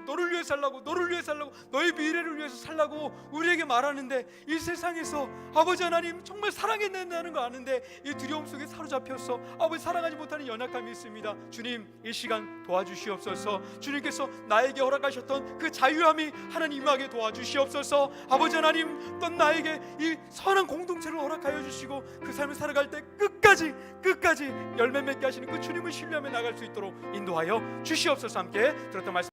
너를 위해 살라고, 너의 미래를 위해서 살라고 우리에게 말하는데, 이 세상에서 아버지 하나님 정말 사랑해야 된다는 거 아는데 이 두려움 속에 사로잡혀서 아버지 사랑하지 못하는 연약함이 있습니다. 주님, 이 시간 도와주시옵소서. 주님께서 나에게 허락하셨던 그 자유함이 하나님 임하게 도와주시옵소서. 아버지 하나님, 또 나에게 이 선한 공동체를 허락하여 주시고 그 삶을 살아갈 때 끝까지 열매 맺게 하시는 그 주님을 신뢰하며 나갈 수 있도록 인도하여 주시옵소서. 함께 들었던 말씀